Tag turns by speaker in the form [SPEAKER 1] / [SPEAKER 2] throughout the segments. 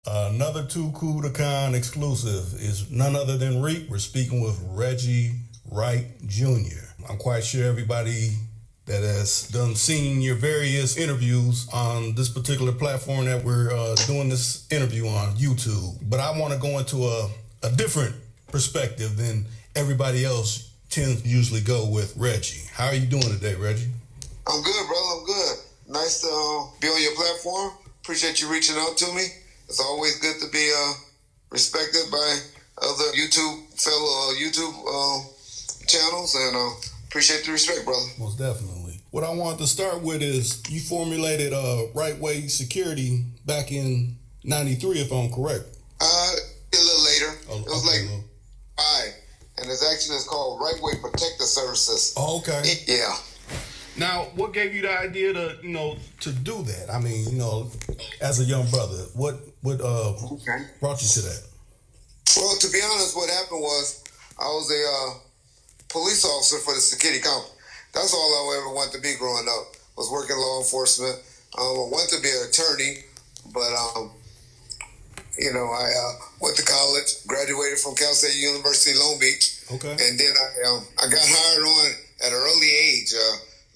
[SPEAKER 1] Another Too Cool to Con exclusive is none other than Reek. We're speaking with Reggie Wright Jr. I'm quite sure everybody that has seen your various interviews on this particular platform that we're doing this interview on, YouTube. But I want to go into a different perspective than everybody else tends to usually go with Reggie. How are you doing today, Reggie?
[SPEAKER 2] I'm good, brother. I'm good. Nice to be on your platform. Appreciate you reaching out to me. It's always good to be respected by other fellow YouTube channels, and appreciate the respect, brother.
[SPEAKER 1] Most definitely. What I wanted to start with is you formulated Right Way Security back in '93, if I'm correct.
[SPEAKER 2] A little later. It was
[SPEAKER 1] okay,
[SPEAKER 2] like five, and it's actually called Right Way Protective Services.
[SPEAKER 1] Oh, okay.
[SPEAKER 2] Yeah.
[SPEAKER 1] Now, what gave you the idea to do that? I mean, as a young brother, what brought you to that?
[SPEAKER 2] Well, to be honest, what happened was I was a police officer for the security company. That's all I ever wanted to be growing up, was working law enforcement. I wanted to be an attorney, but I went to college, graduated from Cal State University, Long Beach.
[SPEAKER 1] Okay.
[SPEAKER 2] And then I got hired on at an early age,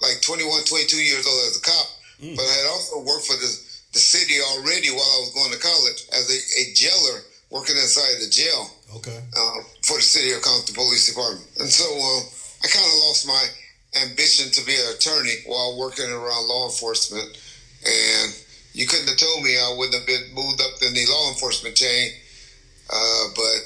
[SPEAKER 2] like 21, 22 years old as a cop. But I had also worked for the city already while I was going to college as a jailer working inside the jail.
[SPEAKER 1] Okay.
[SPEAKER 2] For the city of Compton Police Department. And so I kind of lost my ambition to be an attorney while working around law enforcement. And you couldn't have told me I wouldn't have been moved up in the law enforcement chain. But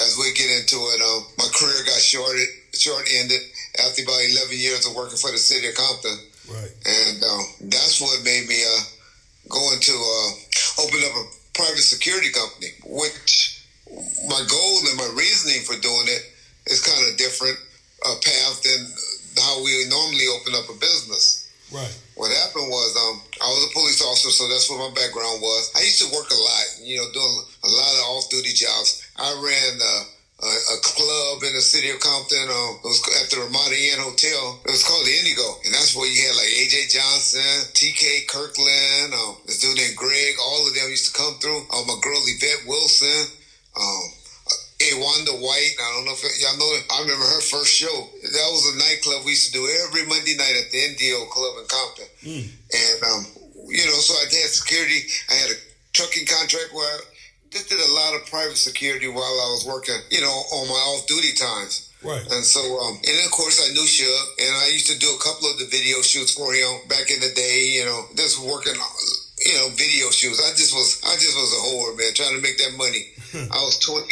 [SPEAKER 2] as we get into it, my career got short-ended after about 11 years of working for the city of Compton.
[SPEAKER 1] Right.
[SPEAKER 2] And that's what made me go into open up a private security company, which my goal and my reasoning for doing it is kind of different path than how we normally open up a business.
[SPEAKER 1] Right.
[SPEAKER 2] What happened was I was a police officer, so that's what my background was. I used to work a lot, doing a lot of off-duty jobs. I ran a club in the city of Compton. It was at the Ramada Inn Hotel. It was called the Indigo, and that's where you had like A.J. Johnson, T.K. Kirkland, this dude named Greg. All of them used to come through. My girl Yvette Wilson, Wanda White. I don't know if y'all know that. I remember her first show. That was a nightclub we used to do every Monday night at the Indio Club in Compton. And so I had security. I had a trucking contract where I just did a lot of private security while I was working, on my off-duty times.
[SPEAKER 1] Right.
[SPEAKER 2] And so, and then of course I knew Shug, and I used to do a couple of the video shoots for him back in the day, just working, video shoots. I just was a whore, man, trying to make that money. I was 20,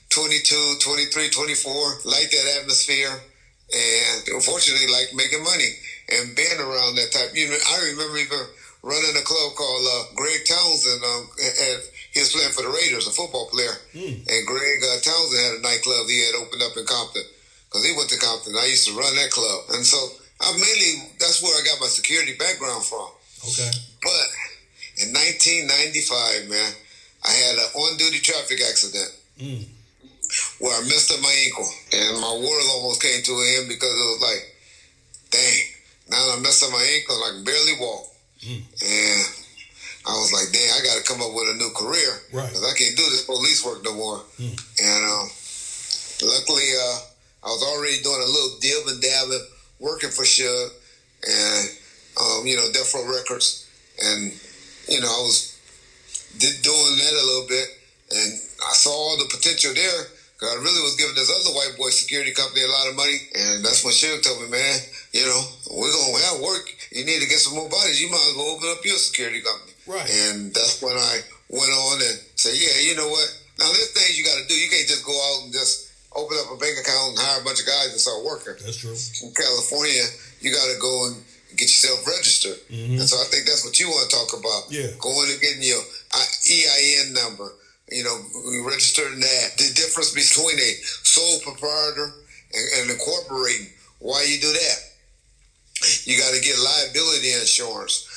[SPEAKER 2] 22, 23, 24, liked that atmosphere, and unfortunately liked making money and being around that type. I remember even running a club called Greg Townsend. He was playing for the Raiders, a football player. And Greg Townsend had a nightclub he had opened up in Compton because he went to Compton. I used to run that club. And so that's where I got my security background from.
[SPEAKER 1] Okay.
[SPEAKER 2] But in 1995, man, I had an on-duty traffic accident where I messed up my ankle. And my world almost came to an end because it was like, dang, now I messed up my ankle and I can barely walk. And I was like, dang, I got to come up with a new career.
[SPEAKER 1] Right.
[SPEAKER 2] Because I can't do this police work no more. And luckily, I was already doing a little dib and dabbing, working for Shug and, Death Row Records. And, I was doing that a little bit. And I saw all the potential there. Because I really was giving this other white boy security company a lot of money. And that's when Shug told me, man, we're going to have work. You need to get some more bodies. You might as well open up your security company.
[SPEAKER 1] Right.
[SPEAKER 2] And that's when I went on and said, yeah, you know what? Now, there's things you got to do. You can't just go out and just open up a bank account and hire a bunch of guys and start working.
[SPEAKER 1] That's true.
[SPEAKER 2] In California, you got to go and get yourself registered. And so I think that's what you want to talk about.
[SPEAKER 1] Yeah.
[SPEAKER 2] Going and getting your EIN number, registering that. The difference between a sole proprietor and incorporating. Why you do that? You got to get liability insurance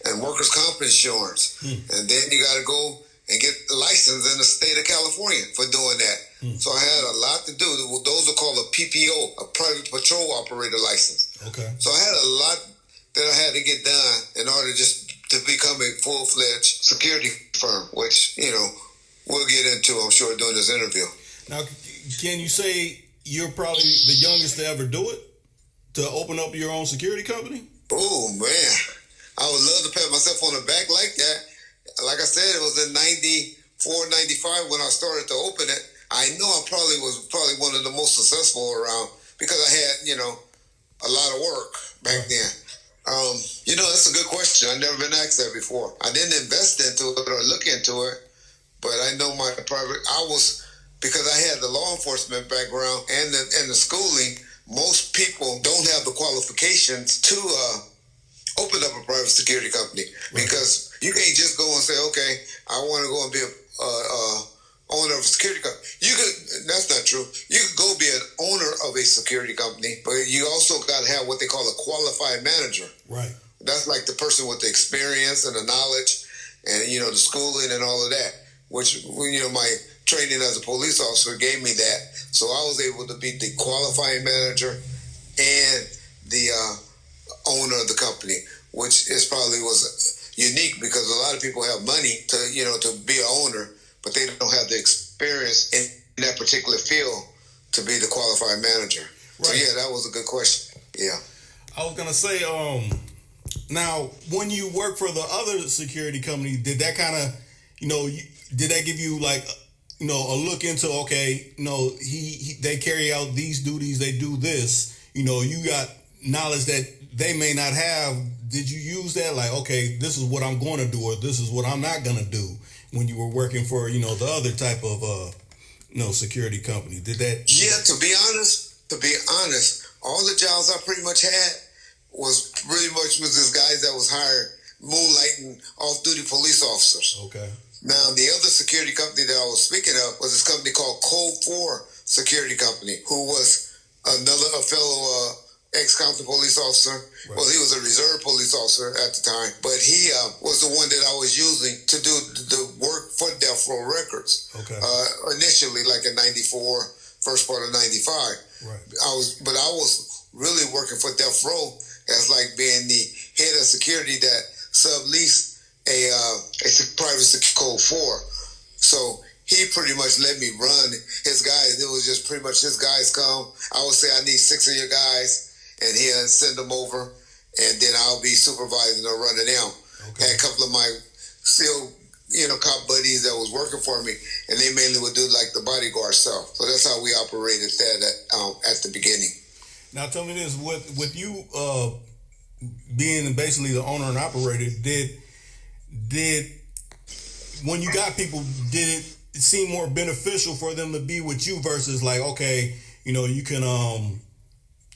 [SPEAKER 2] and workers' comp insurance. And then you got to go and get the license in the state of California for doing that. So I had a lot to do. Those are called a PPO, a private patrol operator license.
[SPEAKER 1] Okay.
[SPEAKER 2] So I had a lot that I had to get done in order just to become a full-fledged security firm, which, we'll get into, I'm sure, during this interview.
[SPEAKER 1] Now, can you say you're probably the youngest to ever do it? To open up your own security company?
[SPEAKER 2] Oh, man. I would love to pat myself on the back like that. Like I said, it was in 94, 95 when I started to open it. I know I was one of the most successful around because I had, a lot of work back then. That's a good question. I've never been asked that before. I didn't invest into it or look into it, but I know because I had the law enforcement background and the schooling, most people don't have the qualifications to open up a private security company, because you can't just go and say, okay, I want to go and be a owner of a security company. That's not true. You could go be an owner of a security company, but you also got to have what they call a qualified manager.
[SPEAKER 1] Right.
[SPEAKER 2] That's like the person with the experience and the knowledge and, the schooling and all of that, which, my training as a police officer gave me that. So I was able to be the qualifying manager and the owner of the company, which was unique because a lot of people have money to be an owner, but they don't have the experience in that particular field to be the qualified manager. Right. So yeah, that was a good question. Yeah.
[SPEAKER 1] I was gonna say, now when you work for the other security company, did that kind of, did that give you like, a look into, okay, they carry out these duties, they do this, you got knowledge that they may not have. Did you use that? Like, okay, this is what I'm going to do, or this is what I'm not going to do, when you were working for, the other type of, security company? Did that?
[SPEAKER 2] Yeah, to be honest, all the jobs I pretty much had was this guys that was hired moonlighting off-duty police officers.
[SPEAKER 1] Okay.
[SPEAKER 2] Now, the other security company that I was speaking of was this company called Code 4 Security Company, who was a fellow ex-Compton police officer. Right. Well, he was a reserve police officer at the time, but he was the one that I was using to do the work for Death Row Records. Okay. Initially, like in 94, first part of 95.
[SPEAKER 1] Right.
[SPEAKER 2] I was really working for Death Row as like being the head of security that subleased a private Code 4. So he pretty much let me run his guys. It was just pretty much his guys come. I would say I need 6 of your guys, and he'll send them over, and then I'll be supervising or running them. Okay. Had a couple of my SEAL, cop buddies that was working for me, and they mainly would do like the bodyguard stuff. So that's how we operated that at the beginning.
[SPEAKER 1] Now tell me this, with you being basically the owner and operator, did when you got people, did it seem more beneficial for them to be with you versus like, okay, you can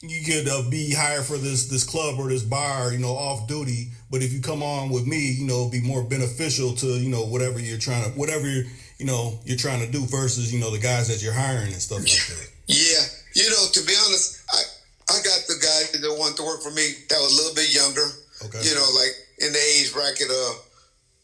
[SPEAKER 1] you could be hired for this club or this bar, off duty, but if you come on with me, it'd be more beneficial to whatever you're trying to do versus the guys that you're hiring and stuff like that.
[SPEAKER 2] Yeah, to be honest, I got the guy that wanted to work for me that was a little bit younger. Okay. Like in the age bracket of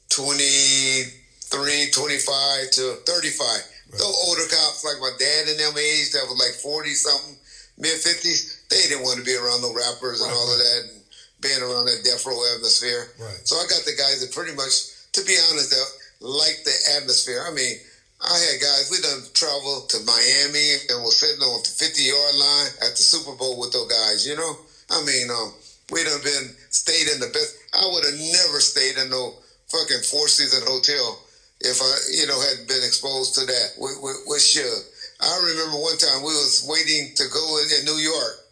[SPEAKER 2] 23, 25 to 35. Right. Those older cops, like my dad and them age, that was like 40-something, mid-50s, they didn't want to be around no rappers and all of that, and being around that death row atmosphere. Right. So I got the guys that pretty much, to be honest, that like the atmosphere. I mean, I had guys, we done traveled to Miami and was sitting on the 50-yard line at the Super Bowl with those guys, I mean, we done stayed in the best. I would have never stayed in no fucking four-season hotel if I, hadn't been exposed to that with Suge. I remember one time we was waiting to go in New York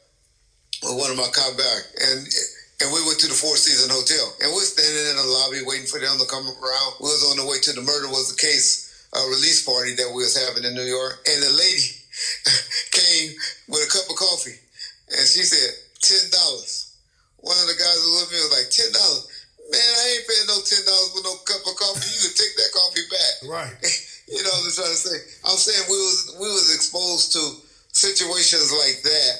[SPEAKER 2] with one of my cop back, and we went to the Four-Season Hotel, and we're standing in the lobby waiting for them to come around. We was on the way to the murder was the case release party that we was having in New York, and the lady came with a cup of coffee, and she said, $10. One of the guys who was with me was like, $10? Man, I ain't paying no $10 for no cup of coffee. You can take that coffee back. Right. What I'm trying to say. I'm saying we was exposed to situations like that,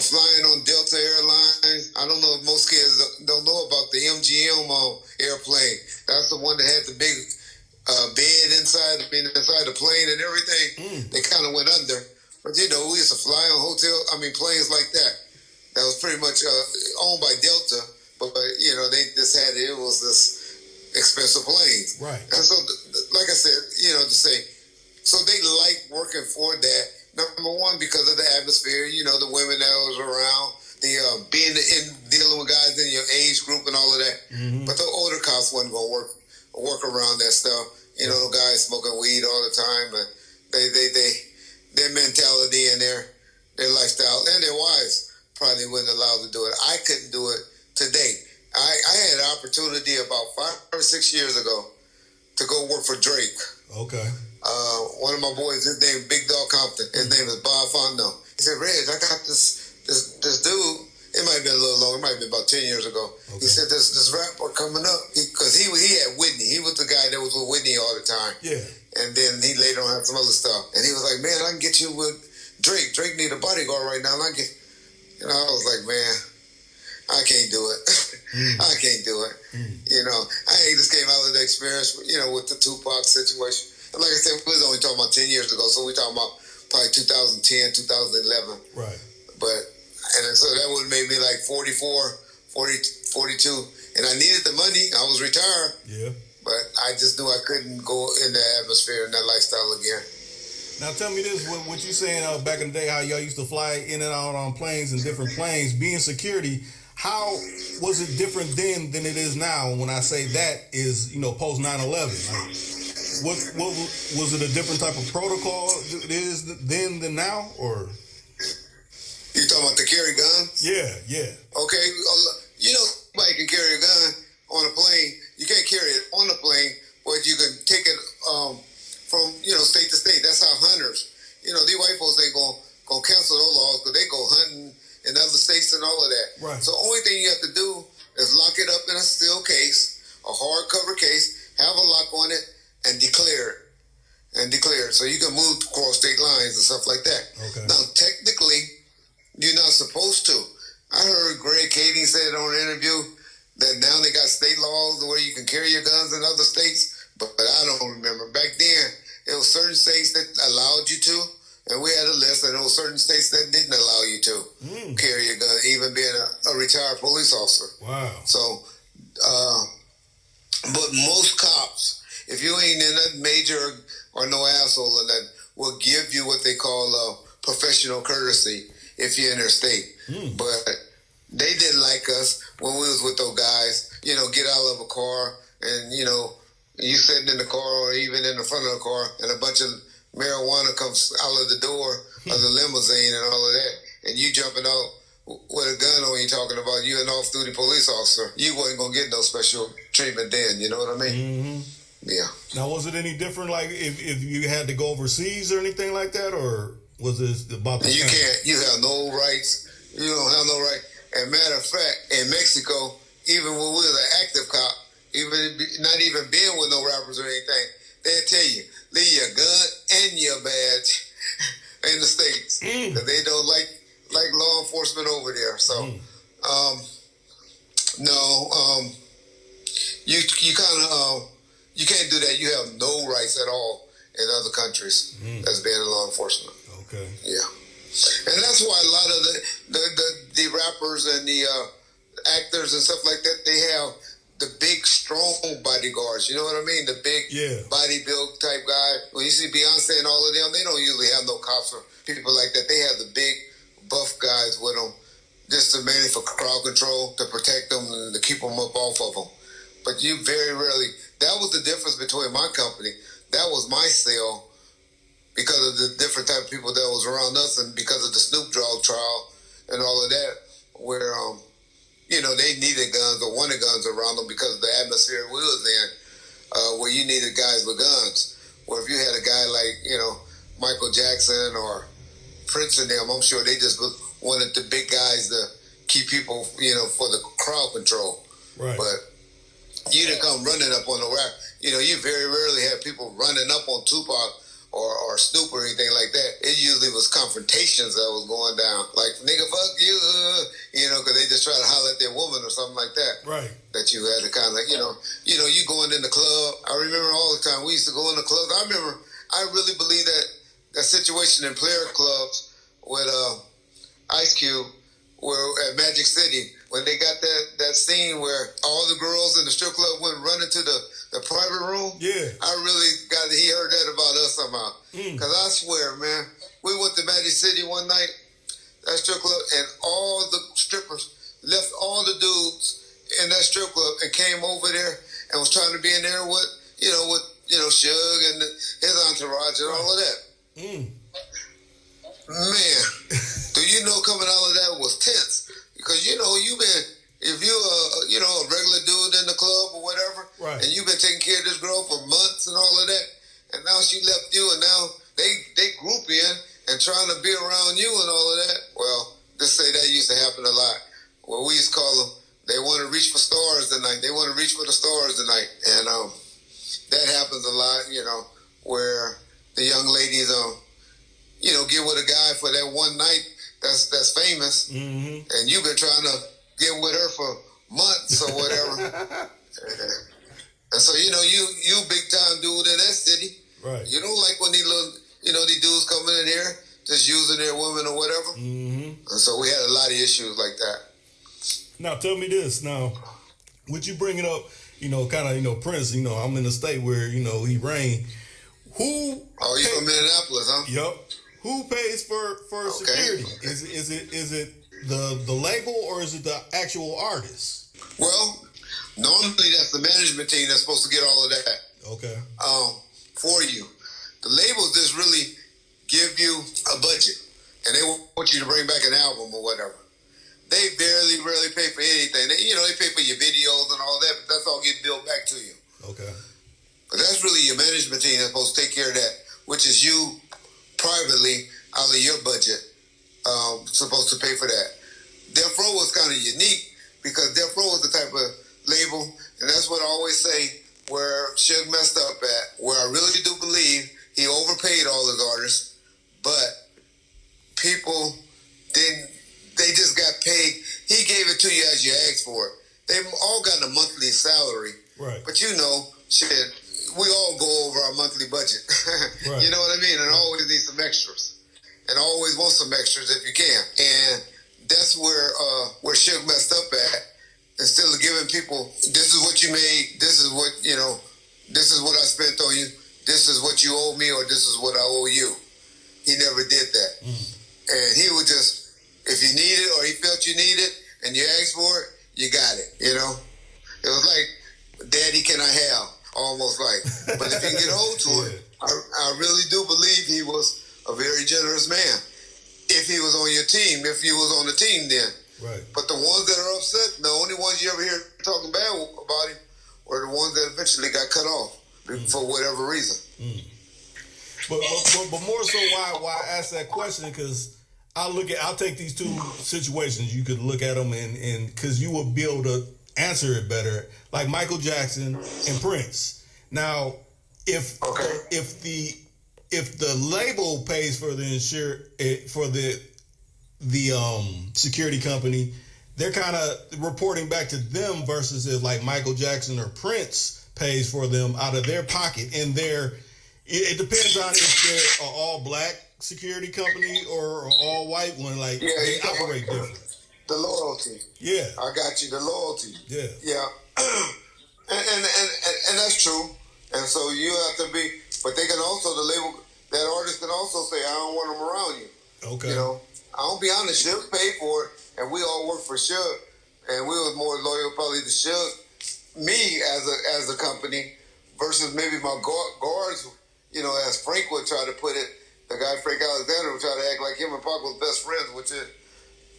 [SPEAKER 2] flying on Delta Airlines. I don't know if most kids don't know about the MGM airplane. That's the one that had the big bed inside the plane and everything. They kind of went under. But, we used to fly on planes like that. That was pretty much owned by Delta. But, they just had it was this expensive planes.
[SPEAKER 1] Right.
[SPEAKER 2] And so, like I said, to say, so they like working for that. Number one, because of the atmosphere, the women that was around, the being in dealing with guys in your age group and all of that. Mm-hmm. But the older cops wasn't gonna work around that stuff. The guys smoking weed all the time, and their mentality and their lifestyle and their wives probably wasn't allowed to do it. I couldn't do it today. I had an opportunity about 5 or 6 years ago to go work for Drake.
[SPEAKER 1] Okay.
[SPEAKER 2] One of my boys, his name is Big Dog Compton. His name is Bob Fondo. He said, Reg, I got this dude. It might have been a little longer. It might have been about 10 years ago. Okay. He said, this rapper coming up. Because he had Whitney. He was the guy that was with Whitney all the time.
[SPEAKER 1] Yeah.
[SPEAKER 2] And then he later on had some other stuff. And he was like, man, I can get you with Drake. Drake need a bodyguard right now. And I was like, man, I can't do it. I can't do it. I just came out of the experience, with the Tupac situation. And like I said, we was only talking about 10 years ago, so we're talking about probably 2010, 2011.
[SPEAKER 1] Right.
[SPEAKER 2] And so that would have made me like 44, 40, 42. And I needed the money. I was retired.
[SPEAKER 1] Yeah.
[SPEAKER 2] But I just knew I couldn't go in that atmosphere and that lifestyle again.
[SPEAKER 1] Now tell me this, what you saying back in the day, how y'all used to fly in and out on planes and different planes, being security, how was it different then than it is now? When I say that is, post 9/11, what was it a different type of protocol it is then than now, or?
[SPEAKER 2] You talking about the carry guns?
[SPEAKER 1] Yeah.
[SPEAKER 2] Okay, somebody can carry a gun on a plane. You can't carry it on the plane, but you can take it from state to state. That's how hunters. These white folks ain't gonna cancel those laws because they go hunting in other states and all of that.
[SPEAKER 1] Right.
[SPEAKER 2] So the only thing you have to do is lock it up in a steel case, a hardcover case, have a lock on it, and declare it. So you can move across state lines and stuff like that.
[SPEAKER 1] Okay.
[SPEAKER 2] Now, technically, you're not supposed to. I heard Greg Kading said on an interview that now they got state laws where you can carry your guns in other states, but I don't remember. Back then, it was certain states that allowed you to, and we had a list, and there were certain states that didn't allow you to carry your gun, even being a retired police officer.
[SPEAKER 1] Wow.
[SPEAKER 2] So, but most cops, if you ain't in a major or no asshole, and that will give you what they call professional courtesy if you're in their state. But they didn't like us when we was with those guys. Get out of a car and you sitting in the car or even in the front of the car, and a bunch of marijuana comes out of the door of the limousine and all of that, and you jumping out with a gun on you talking about you an off-duty police officer. You wasn't gonna get no special treatment then. You know what I mean? Mm-hmm. Yeah.
[SPEAKER 1] Now, was it any different, like if you had to go overseas or anything like that, or was it about the
[SPEAKER 2] You
[SPEAKER 1] same?
[SPEAKER 2] can't. You have no rights. You don't have no right. And matter of fact, in Mexico, even when we was an active cop, not even being with no rappers or anything, they'll tell you, leave your gun and your badge in the States. Because they don't like law enforcement over there. So, you kind of... you can't do that. You have no rights at all in other countries as being in law enforcement.
[SPEAKER 1] Okay.
[SPEAKER 2] Yeah. And that's why a lot of the rappers and the actors and stuff like that, they have the big, strong bodyguards. You know what I mean? The big body build type guy. When you see Beyonce and all of them, they don't usually have no cops or people like that. They have the big, buff guys with them just mainly for crowd control, to protect them and to keep them up off of them. But you very rarely... That was the difference between my company. That was my cell because of the different type of people that was around us, and because of the Snoop Dogg trial and all of that, where they needed guns or wanted guns around them because of the atmosphere we was in, where you needed guys with guns. Where if you had a guy like Michael Jackson or Prince and them, I'm sure they just wanted the big guys to keep people for the crowd control.
[SPEAKER 1] Right.
[SPEAKER 2] But you didn't come running up on the rap. You very rarely have people running up on Tupac or Snoop or anything like that. It usually was confrontations that was going down. Like, nigga, fuck you, because they just try to holler at their woman or something like that.
[SPEAKER 1] Right.
[SPEAKER 2] That you had to kind of, you going in the club. I remember all the time we used to go in the clubs. I really believe that situation in player clubs with Ice Cube, where at Magic City, when they got that scene where all the girls in the strip club went running to the private room.
[SPEAKER 3] Yeah.
[SPEAKER 2] He heard that about us somehow. Because I swear, man, we went to Magic City one night, that strip club, and all the strippers left all the dudes in that strip club and came over there and was trying to be in there with Suge and his entourage and all of that. Man, do you know coming out of that was tense? Because, if you a regular dude in the club or whatever,
[SPEAKER 3] right,
[SPEAKER 2] and you've been taking care of this girl for months and all of that, and now she left you, and now they group in and trying to be around you and all of that. Well, just say that used to happen a lot. Well, we used to call them, they want to reach for stars tonight. They want to reach for the stars tonight. And that happens a lot, where the young ladies, get with a guy for that one night that's famous, and you've been trying to get with her for months or whatever. And so, you big time dude in that city.
[SPEAKER 3] Right.
[SPEAKER 2] You don't like when these little, these dudes coming in here just using their women or whatever. And so we had a lot of issues like that.
[SPEAKER 3] Now, tell me this. Now, would you bring it up, Prince, I'm in a state where, he reigned. Who?
[SPEAKER 2] Oh, you from Minneapolis, huh?
[SPEAKER 3] Yep. Who pays for security? Is it the label or is it the actual artist?
[SPEAKER 2] Well, normally that's the management team that's supposed to get all of that.
[SPEAKER 3] Okay.
[SPEAKER 2] For you. The labels just really give you a budget, and they want you to bring back an album or whatever. They rarely pay for anything. They pay for your videos and all that, but that's all get billed back to you.
[SPEAKER 3] Okay.
[SPEAKER 2] But that's really your management team that's supposed to take care of that, which is you privately out of your budget supposed to pay for that. Death Row was kind of unique because Death Row was the type of label, and that's what I always say, where Suge messed up at, where I really do believe he overpaid all his artists, but people they just got paid. He gave it to you as you asked for it. They all got a monthly salary.
[SPEAKER 3] Right.
[SPEAKER 2] But we all go over our monthly budget.
[SPEAKER 3] Right.
[SPEAKER 2] You know what I mean? And always need some extras. And always want some extras if you can. And that's where Suge messed up at. Instead of giving people, this is what you made, this is what, this is what I spent on you, this is what you owe me, or this is what I owe you. He never did that. And he would just, if you need it or he felt you need it and you asked for it, you got it, It was like, Daddy, can I have? Almost like. But if you get hold to it, I really do believe he was a very generous man. If he was on your team, if he was on the team then.
[SPEAKER 3] Right.
[SPEAKER 2] But the ones that are upset, the only ones you ever hear talking bad about him were the ones that eventually got cut off for whatever reason.
[SPEAKER 3] But more so why I ask that question, because I'll take these two situations. You could look at them and because you will be able to answer it better, like Michael Jackson and Prince. Now, if the label pays for the security company, they're kind of reporting back to them versus if like Michael Jackson or Prince pays for them out of their pocket. And it depends on if they're an all black security company or an all white one. Like they operate different.
[SPEAKER 2] The loyalty.
[SPEAKER 3] Yeah.
[SPEAKER 2] I got you. The loyalty.
[SPEAKER 3] Yeah.
[SPEAKER 2] Yeah. and that's true. And so you have to be, but they can also, the label, that artist can also say, I don't want them around you.
[SPEAKER 3] Okay.
[SPEAKER 2] I'll be honest, Suge paid for it, and we all worked for Suge, and we was more loyal probably to Suge, me as a company, versus maybe my guards, as Frank would try to put it, the guy Frank Alexander would try to act like him and Pac was best friends, which is,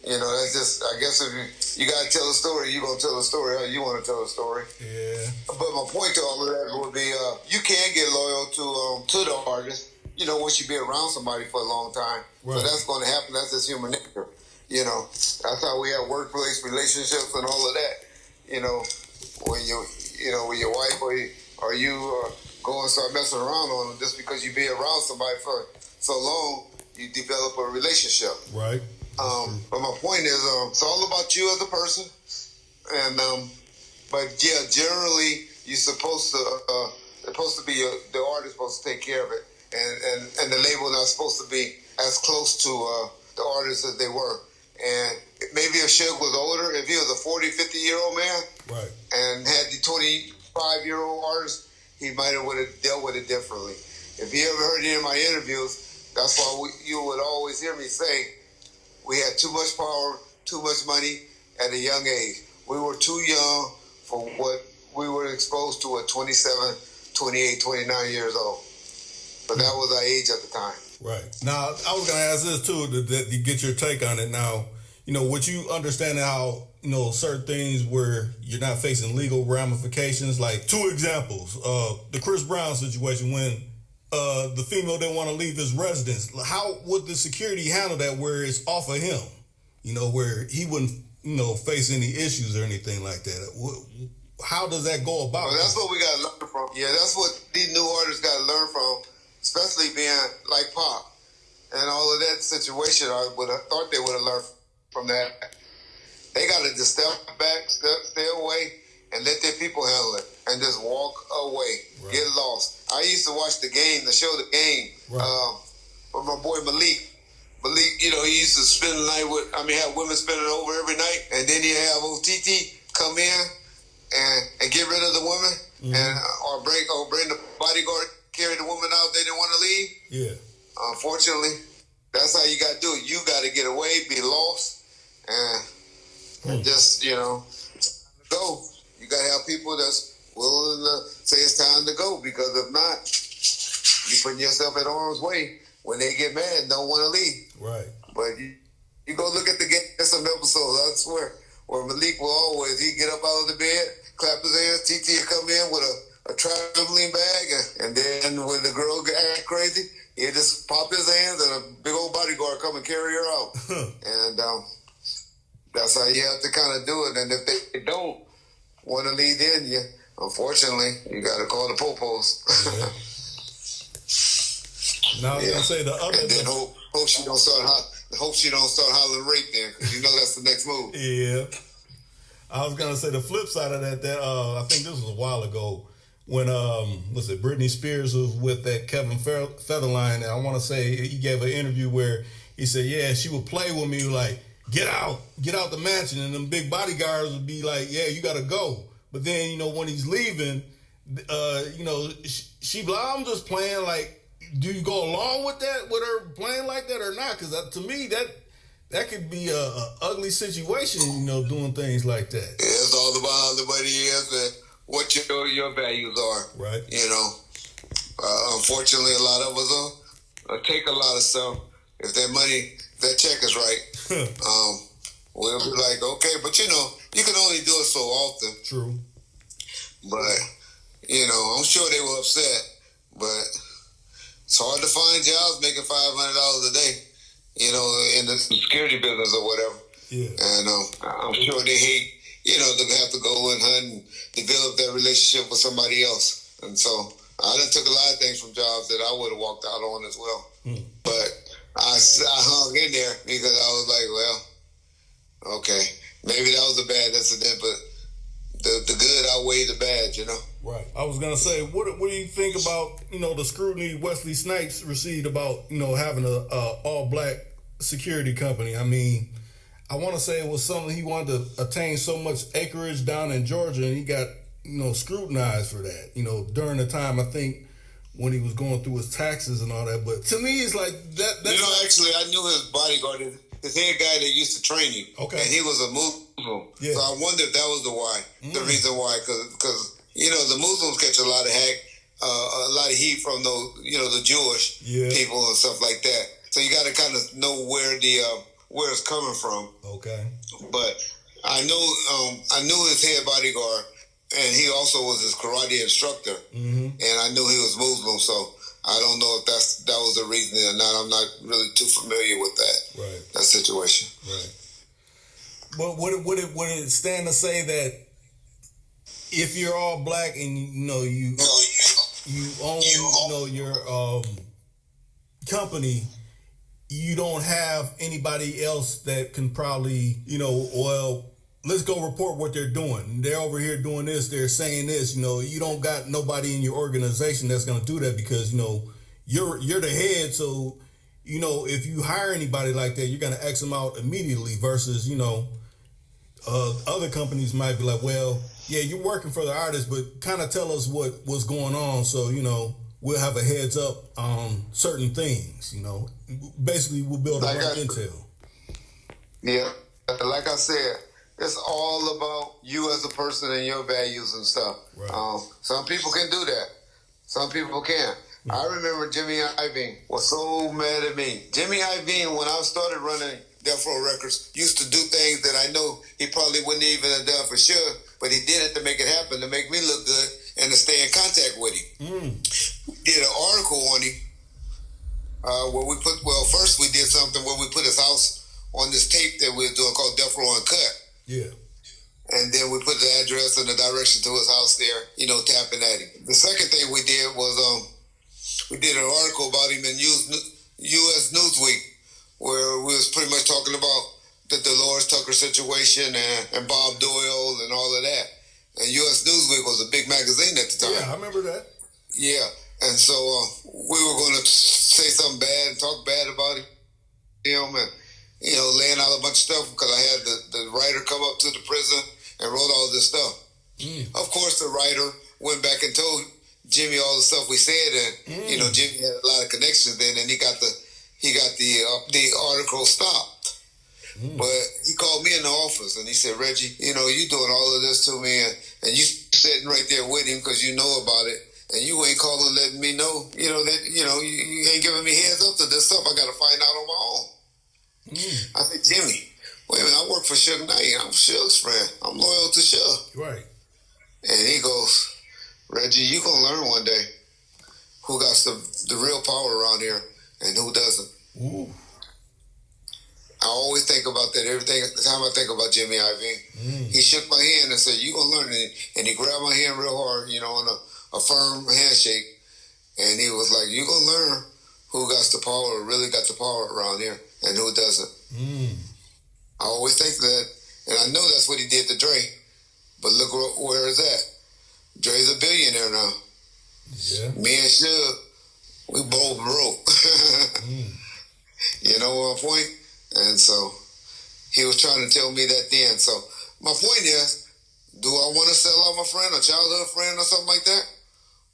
[SPEAKER 2] that's just, I guess if you got to tell a story, you're going to tell a story how you want to tell a story.
[SPEAKER 3] Yeah.
[SPEAKER 2] But my point to all of that would be, you can get loyal to the artist, once you be around somebody for a long time. Right. So that's going to happen. That's just human nature. That's how we have workplace relationships and all of that. When with your wife or you go and start messing around on them just because you be around somebody for so long, you develop a relationship.
[SPEAKER 3] Right.
[SPEAKER 2] But my point is, it's all about you as a person. And but yeah, generally you're supposed to be the artist supposed to take care of it. And the label not supposed to be as close to the artists as they were. And maybe if Suge was older, if he was a 40, 50-year-old man,
[SPEAKER 3] Right.
[SPEAKER 2] and had the 25-year-old artist, he might have would have dealt with it differently. If you ever heard any of my interviews, that's why you would always hear me say we had too much power, too much money at a young age. We were too young for what we were exposed to at 27, 28, 29 years old. But that was our age at the time.
[SPEAKER 3] Right. Now, I was going to ask this too, to get your take on it. Now, would you understand how, certain things where you're not facing legal ramifications? Like, two examples. The Chris Brown situation, when the female didn't want to leave his residence. How would the security handle that where it's off of him? Where he wouldn't, face any issues or anything like that. How does that go about?
[SPEAKER 2] Well, that's what we got to learn from. Yeah, that's what these new artists got to learn from, especially being like Pop and all of that situation. I would have thought they would have learned from that. They got to just step back, stay away, and let their people handle it, and just walk away, right. Get lost. I used to watch the game, the show The Game, right. With my boy Malik. Malik, he used to spend the night have women spending over every night, and then he'd have OTT come in and get rid of the woman, mm-hmm. and or bring the bodyguard, carry the woman out they didn't want to leave.
[SPEAKER 3] Yeah.
[SPEAKER 2] Unfortunately, that's how you got to do it. You got to get away, be lost, and just, go. You got to have people that's willing to say it's time to go, because if not, you're putting yourself at harm's way. When they get mad, don't want to leave.
[SPEAKER 3] Right.
[SPEAKER 2] But you go look at the game, some episodes, I swear, where Malik will always, he'd get up out of the bed, clap his hands, TT would come in with a traveling bag, and then when the girl got crazy, he'd just pop his hands and a big old bodyguard come and carry her out. And that's how you have to kind of do it. And if they don't want to lead in you, unfortunately, you got to call the popos.
[SPEAKER 3] Yeah. Now I was gonna say the other.
[SPEAKER 2] And then hope she don't start hollering rape then, because that's the next move.
[SPEAKER 3] Yeah. I was gonna say the flip side of that. I think this was a while ago when was it Britney Spears was with that Kevin Federline, and I want to say he gave an interview where he said, yeah, she would play with me like, get out the mansion, and them big bodyguards would be like, yeah, you gotta go. But then when he's leaving, she be like, I'm just playing. Like, do you go along with that, with her playing like that or not? Because to me, that could be a ugly situation, doing things like that.
[SPEAKER 2] Yeah, it's all about how the money is and what your values are.
[SPEAKER 3] Right.
[SPEAKER 2] Unfortunately, a lot of us take a lot of stuff. If that check is right, we'll be like, okay, but you can only do it so often.
[SPEAKER 3] True.
[SPEAKER 2] But, I'm sure they were upset, but it's hard to find jobs making $500 a day, in the security business or whatever.
[SPEAKER 3] Yeah.
[SPEAKER 2] And I'm sure they hate, to have to go and hunt and develop that relationship with somebody else. And so I done took a lot of things from jobs that I would have walked out on as well. But I hung in there because I was like, well, okay, maybe that was a bad incident, but the good outweighed the bad,
[SPEAKER 3] Right. I was gonna say, what do you think about the scrutiny Wesley Snipes received about having a all black security company? I mean, I want to say it was something he wanted to attain so much acreage down in Georgia, and he got scrutinized for that. During the time I think when he was going through his taxes and all that. But to me, it's like that.
[SPEAKER 2] Actually, I knew his bodyguard, his head guy that used to train him.
[SPEAKER 3] Okay.
[SPEAKER 2] And he was a Muslim. Yeah. So I wonder if that was the reason why, because the Muslims catch a lot of heat from those, the Jewish people and stuff like that. So you got to kind of know where it's coming from.
[SPEAKER 3] Okay.
[SPEAKER 2] But I knew his head bodyguard, and he also was his karate instructor. Mm-hmm. And I knew he was Muslim, so I don't know if that was the reason or not. I'm not really too familiar with that situation.
[SPEAKER 3] Right. But would it stand to say that if you're all black and you own your company, you don't have anybody else that can probably let's go report what they're doing. They're over here doing this. They're saying this. You don't got nobody in your organization that's going to do that because you're the head. So if you hire anybody like that, you're going to X them out immediately versus, other companies might be like, well, yeah, you're working for the artist, but kind of tell us what's going on so, we'll have a heads up on certain things, Basically, we'll build a intel.
[SPEAKER 2] Yeah, like I said, it's all about you as a person and your values and stuff.
[SPEAKER 3] Right.
[SPEAKER 2] Some people can do that. Some people can't. I remember Jimmy Iovine was so mad at me. Jimmy Iovine, when I started running Death Row Records, used to do things that I know he probably wouldn't even have done for sure, but he did it to make it happen, to make me look good and to stay in contact with him. Did an article on him where first we did something where we put his house on this tape that we were doing called Death Row Uncut.
[SPEAKER 3] Yeah.
[SPEAKER 2] And then we put the address and the direction to his house there, tapping at him. The second thing we did was we did an article about him in U.S. Newsweek where we was pretty much talking about the Dolores Tucker situation and Bob Doyle and all of that. And U.S. Newsweek was a big magazine at the time.
[SPEAKER 3] Yeah, I remember that.
[SPEAKER 2] Yeah. And so we were going to say something bad and talk bad about him and, laying out a bunch of stuff because I had the writer come up to the prison and wrote all this stuff. Of course, the writer went back and told Jimmy all the stuff we said, and Jimmy had a lot of connections then, and he got the article stopped. But he called me in the office and he said, Reggie, you doing all of this to me, and you sitting right there with him because you know about it, and you ain't calling letting me know, that you ain't giving me heads up to this stuff. I got to find out on my own. I said, Jimmy, wait a minute, I work for Suge Knight. I'm Suge's friend. I'm loyal to Suge.
[SPEAKER 3] Right.
[SPEAKER 2] And he goes, Reggie, you gonna learn one day who got the real power around here and who doesn't.
[SPEAKER 3] Ooh.
[SPEAKER 2] I always think about that every time I think about Jimmy Iovine. He shook my hand and said, you gonna learn it. And he grabbed my hand real hard, on a firm handshake. And he was like, you gonna learn who got the power, really got the power around here and who doesn't. I always think that, and I know that's what he did to Dre. But look where it's at. Dre's a billionaire now.
[SPEAKER 3] Yeah.
[SPEAKER 2] Me and Suge, we both broke. You know my point? And so he was trying to tell me that then. So my point is, do I want to sell out my friend, a childhood friend or something like that?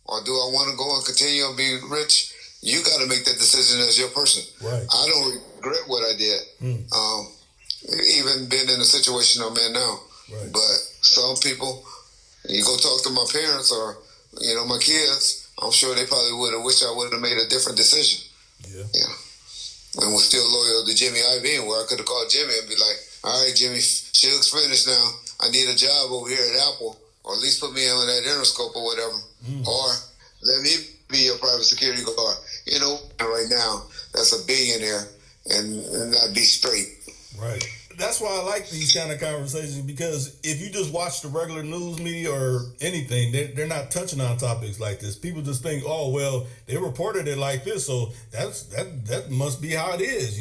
[SPEAKER 2] Or do I want to go and continue and be rich? You got to make that decision as your person.
[SPEAKER 3] Right.
[SPEAKER 2] I don't regret what I did. Even been in the situation I'm in now.
[SPEAKER 3] Right.
[SPEAKER 2] But some people, you go talk to my parents or, my kids, I'm sure they probably would have wished I would have made a different decision.
[SPEAKER 3] Yeah.
[SPEAKER 2] And was still loyal to Jimmy Iovine, where I could have called Jimmy and be like, all right, Jimmy, Suge's finished now. I need a job over here at Apple, or at least put me on that Interscope or whatever. Or let me be a private security guard. Right now, that's a billionaire and not be straight.
[SPEAKER 3] Right. That's why I like these kind of conversations, because if you just watch the regular news media or anything, they're not touching on topics like this. People just think, oh, well, they reported it like this, so that must be how it is,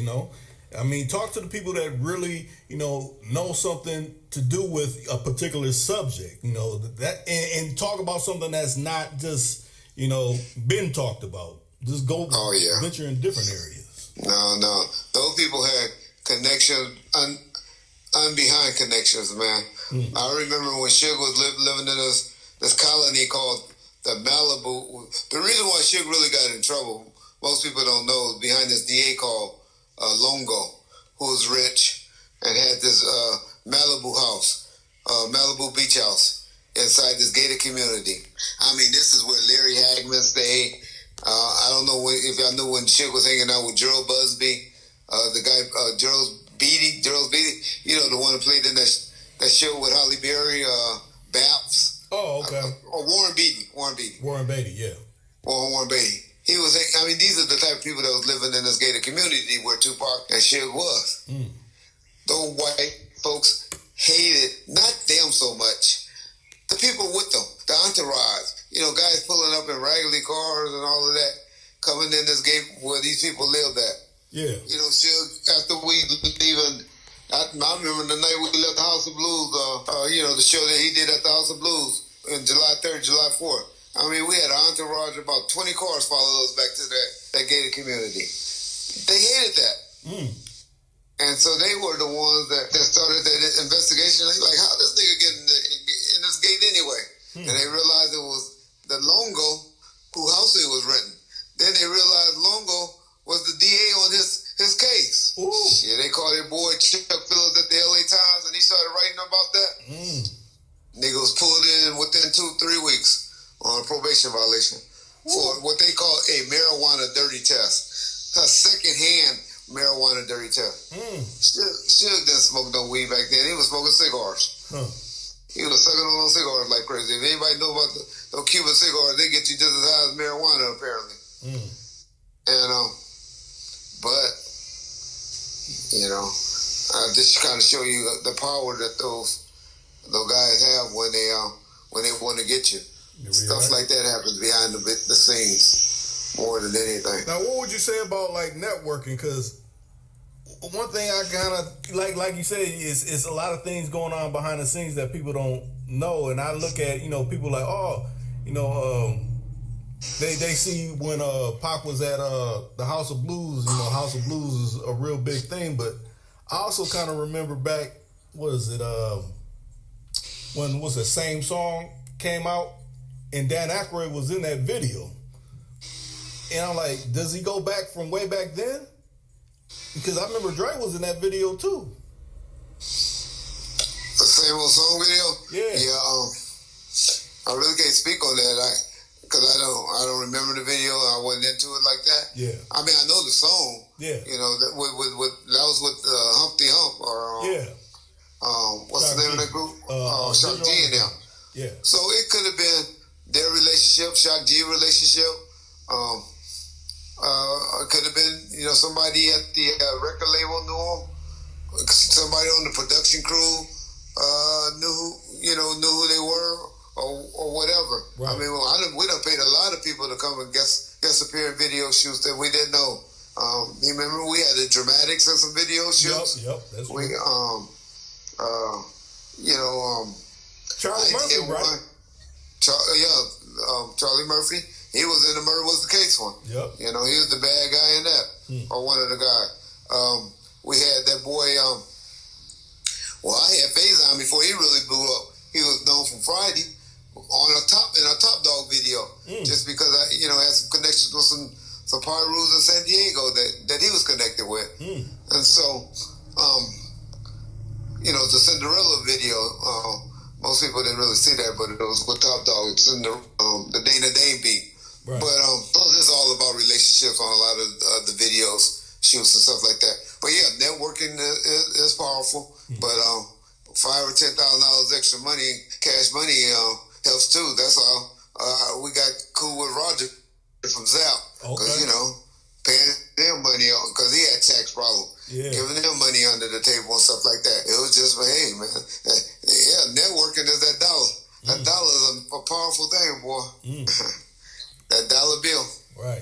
[SPEAKER 3] I mean, talk to the people that really, know something to do with a particular subject, and talk about something that's not just, been talked about. Just go venture in different areas.
[SPEAKER 2] No. Those people had connections, behind connections, man. I remember when Suge was living in this colony called the Malibu. The reason why Suge really got in trouble, most people don't know, is behind this DA called Longo, who was rich and had this Malibu house, Malibu beach house inside this gated community. I mean, this is where Larry Hagman stayed. I don't know if y'all knew when Suge was hanging out with Gerald Busby, the guy, Gerald Beatty, the one who played in that show with Holly Berry, Baps.
[SPEAKER 3] Oh, okay.
[SPEAKER 2] Or Warren Beatty,
[SPEAKER 3] yeah.
[SPEAKER 2] Warren Beatty. He was, these are the type of people that was living in this gated community where Tupac and Suge was. Those white folks hated, not them so much, the people with them, the entourage. Guys pulling up in raggedy cars and all of that, coming in this gate where these people lived at.
[SPEAKER 3] Yeah.
[SPEAKER 2] Suge, after we leaving, I remember the night we left the House of Blues, the show that he did at the House of Blues on July 3rd, July 4th. I mean, we had an entourage, about 20 cars followed us back to that gated community. they hated that. And so they were the ones that started that investigation. Like, how this nigga get in this gate anyway? And they realized it was the Longo who house he was renting. Then they realized Longo was the DA on his case.
[SPEAKER 3] Ooh.
[SPEAKER 2] Yeah, they called their boy Chuck Phillips at the LA Times, and he started writing about that. Nigga was pulled in within 2-3 weeks on a probation violation for what they call a marijuana dirty test. A second-hand marijuana dirty test. Suge didn't smoke no weed back then. He was smoking cigars. He was sucking on those cigars like crazy. If anybody know about those Cuban cigars, they get you just as high as marijuana, apparently. And, but, you know, just kind of show you the power that those guys have when they want to get you. Stuff like that happens behind the scenes more than anything.
[SPEAKER 3] Now, what would you say about like networking? Because one thing I kind of like you said, is a lot of things going on behind the scenes that people don't know. And I look at, people like, they see when Pac was at the House of Blues. House of Blues is a real big thing. But I also kind of remember back, when was the Same Song came out, and Dan Aykroyd was in that video. And I'm like, does he go back from way back then? Because I remember Dre was in that video too.
[SPEAKER 2] The Same Old Song video?
[SPEAKER 3] Yeah.
[SPEAKER 2] Yeah, I really can't speak on that. Because I don't remember the video. I wasn't into it like that.
[SPEAKER 3] Yeah.
[SPEAKER 2] I mean, I know the song.
[SPEAKER 3] Yeah.
[SPEAKER 2] That was with Humpty Hump or what's
[SPEAKER 3] Shock
[SPEAKER 2] the name
[SPEAKER 3] G.
[SPEAKER 2] of that group? Shock G and them.
[SPEAKER 3] Yeah.
[SPEAKER 2] So it could have been their relationship, Shock G relationship. It could have been somebody at the record label knew him. Somebody on the production crew knew who they were. Or whatever. Right. I mean, we done paid a lot of people to come and guest appear in video shoots that we didn't know. You remember we had the Dramatics and some video shoots.
[SPEAKER 3] Yep, that's
[SPEAKER 2] we
[SPEAKER 3] right.
[SPEAKER 2] Charlie
[SPEAKER 3] Murphy, right?
[SPEAKER 2] Charlie Murphy. He was in the Murder Was the Case one.
[SPEAKER 3] Yep.
[SPEAKER 2] He was the bad guy in that, or one of the guys. We had that boy. I had Faison before he really blew up. He was known from Friday. In a Top Dog video, just because I had some connections with some PHARAOHS in San Diego that he was connected with, and so the Cinderella video. Most people didn't really see that, but it was with Top Dog. It's in the Dana Dane beat. Right. But this is all about relationships on a lot of the videos, shoots and stuff like that. But yeah, networking is powerful. But $5,000 or $10,000 extra money, cash money, helps too. That's how we got cool with Roger from Zap. Because, paying them money because he had tax problems. Yeah. Giving them money under the table and stuff like that. It was just, hey, man. Yeah, networking is that dollar. That dollar is a powerful thing, boy. That dollar bill.
[SPEAKER 3] Right.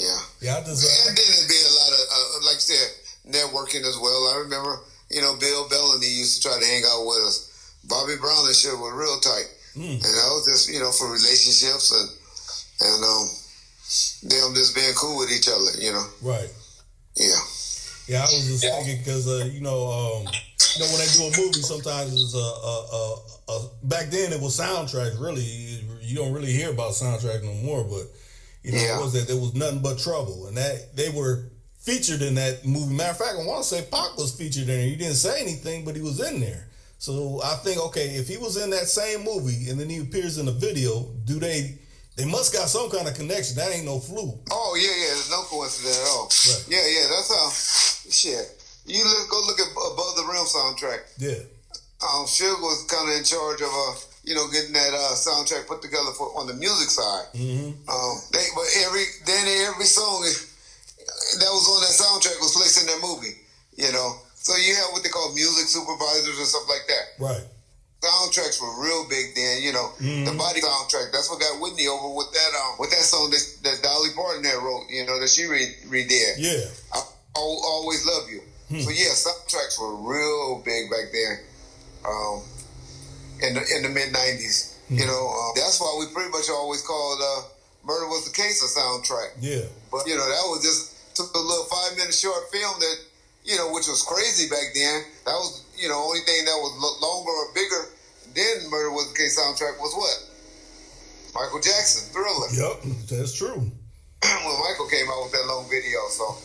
[SPEAKER 2] Yeah.
[SPEAKER 3] Yeah,
[SPEAKER 2] and then it'd be a lot of, like you said, networking as well. I remember, Bill Bellamy used to try to hang out with us. Bobby Brown and shit were real tight. And that was just, for relationships and them just being cool with each other,
[SPEAKER 3] Right.
[SPEAKER 2] Yeah.
[SPEAKER 3] Yeah, I was just thinking because, when they do a movie, sometimes it's back then it was soundtracks. Really, you don't really hear about soundtrack no more. But it was that there was nothing but trouble, and that they were featured in that movie. Matter of fact, I want to say Pac was featured in it. He didn't say anything, but he was in there. So I think, okay, if he was in that same movie and then he appears in the video, they must got some kind of connection. That ain't no fluke.
[SPEAKER 2] Oh, yeah, there's no coincidence at all. Right. Yeah, that's how, shit. You go look at Above the Rim soundtrack. Yeah. Suge was kind of in charge of, getting that soundtrack put together on the music side. But every song that was on that soundtrack was placed in that movie, So you have what they call music supervisors and stuff like that. Right. Soundtracks were real big then, The Body soundtrack. That's what got Whitney over with that song that Dolly Parton had wrote, that she redid. Yeah. I Always Love You. So yeah, soundtracks were real big back then, in the mid '90s. That's why we pretty much always called "Murder Was the Case" a soundtrack. Yeah. But that was just took a little 5-minute short film that, which was crazy back then. That was, only thing that was longer or bigger than Murder Was the Case soundtrack was what? Michael Jackson, Thriller.
[SPEAKER 3] Yep, that's true.
[SPEAKER 2] When Michael came out with that long video, so.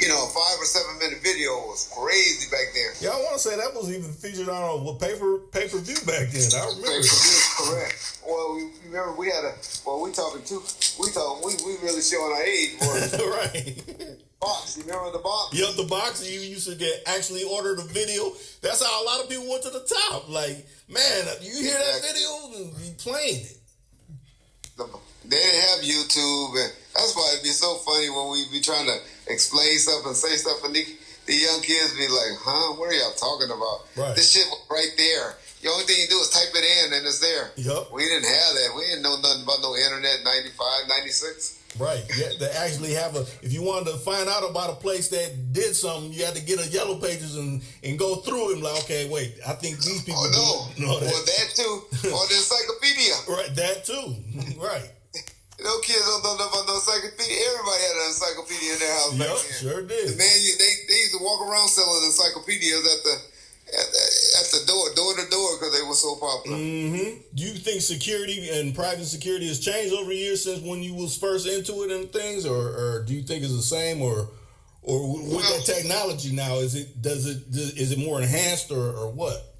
[SPEAKER 2] A 5 or 7 minute video was crazy back then.
[SPEAKER 3] Yeah, I want to say that was even featured on a pay-per-view back then. I remember.
[SPEAKER 2] Correct. Well, remember we had we really showing our age.
[SPEAKER 3] Right.
[SPEAKER 2] Box, you remember the box?
[SPEAKER 3] Yep, the box. You used to actually order the video. That's how a lot of people went to the top. Like, man, you hear that video and you playing it.
[SPEAKER 2] They didn't have YouTube, and that's why it'd be so funny when we be trying to explain stuff and say stuff, and the young kids be like, huh, what are y'all talking about?
[SPEAKER 3] Right.
[SPEAKER 2] This shit was right there. The only thing you do is type it in, and it's there.
[SPEAKER 3] Yep.
[SPEAKER 2] We didn't have that. We didn't know nothing about no internet in 95, 96.
[SPEAKER 3] Right. Yeah, they actually have if you wanted to find out about a place that did something, you had to get a Yellow Pages and go through it and like, okay, wait, I think these people
[SPEAKER 2] know that. Well, that too. Or the encyclopedia.
[SPEAKER 3] Right, that too. Right.
[SPEAKER 2] Kids don't know about no encyclopedia. Everybody had an encyclopedia in their house back then.
[SPEAKER 3] Sure did.
[SPEAKER 2] Man, they used to walk around selling encyclopedias at the door to door, because they were so popular.
[SPEAKER 3] Mm-hmm. Do you think security and private security has changed over the years since when you was first into it and things, or do you think it's the same, or with that technology now, is it more enhanced or what?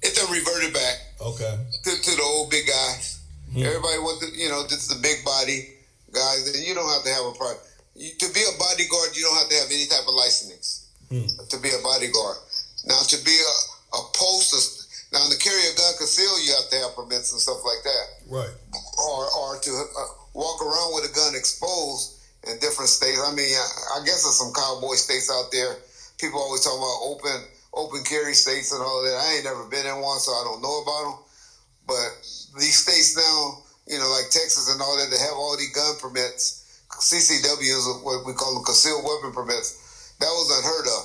[SPEAKER 2] It done reverted back.
[SPEAKER 3] Okay.
[SPEAKER 2] To the old big guys. Hmm. Everybody wants to, this is the big body guys. And you don't have to have to be a bodyguard, you don't have to have any type of licensing to be a bodyguard. Now, to be a poster, now to carry a gun concealed, you have to have permits and stuff like that.
[SPEAKER 3] Right.
[SPEAKER 2] Or to walk around with a gun exposed in different states. I mean, I guess there's some cowboy states out there. People always talk about open carry states and all of that. I ain't never been in one, so I don't know about them. But these states now, like Texas and all that, they have all these gun permits. CCWs, what we call them, concealed weapon permits. That was unheard of.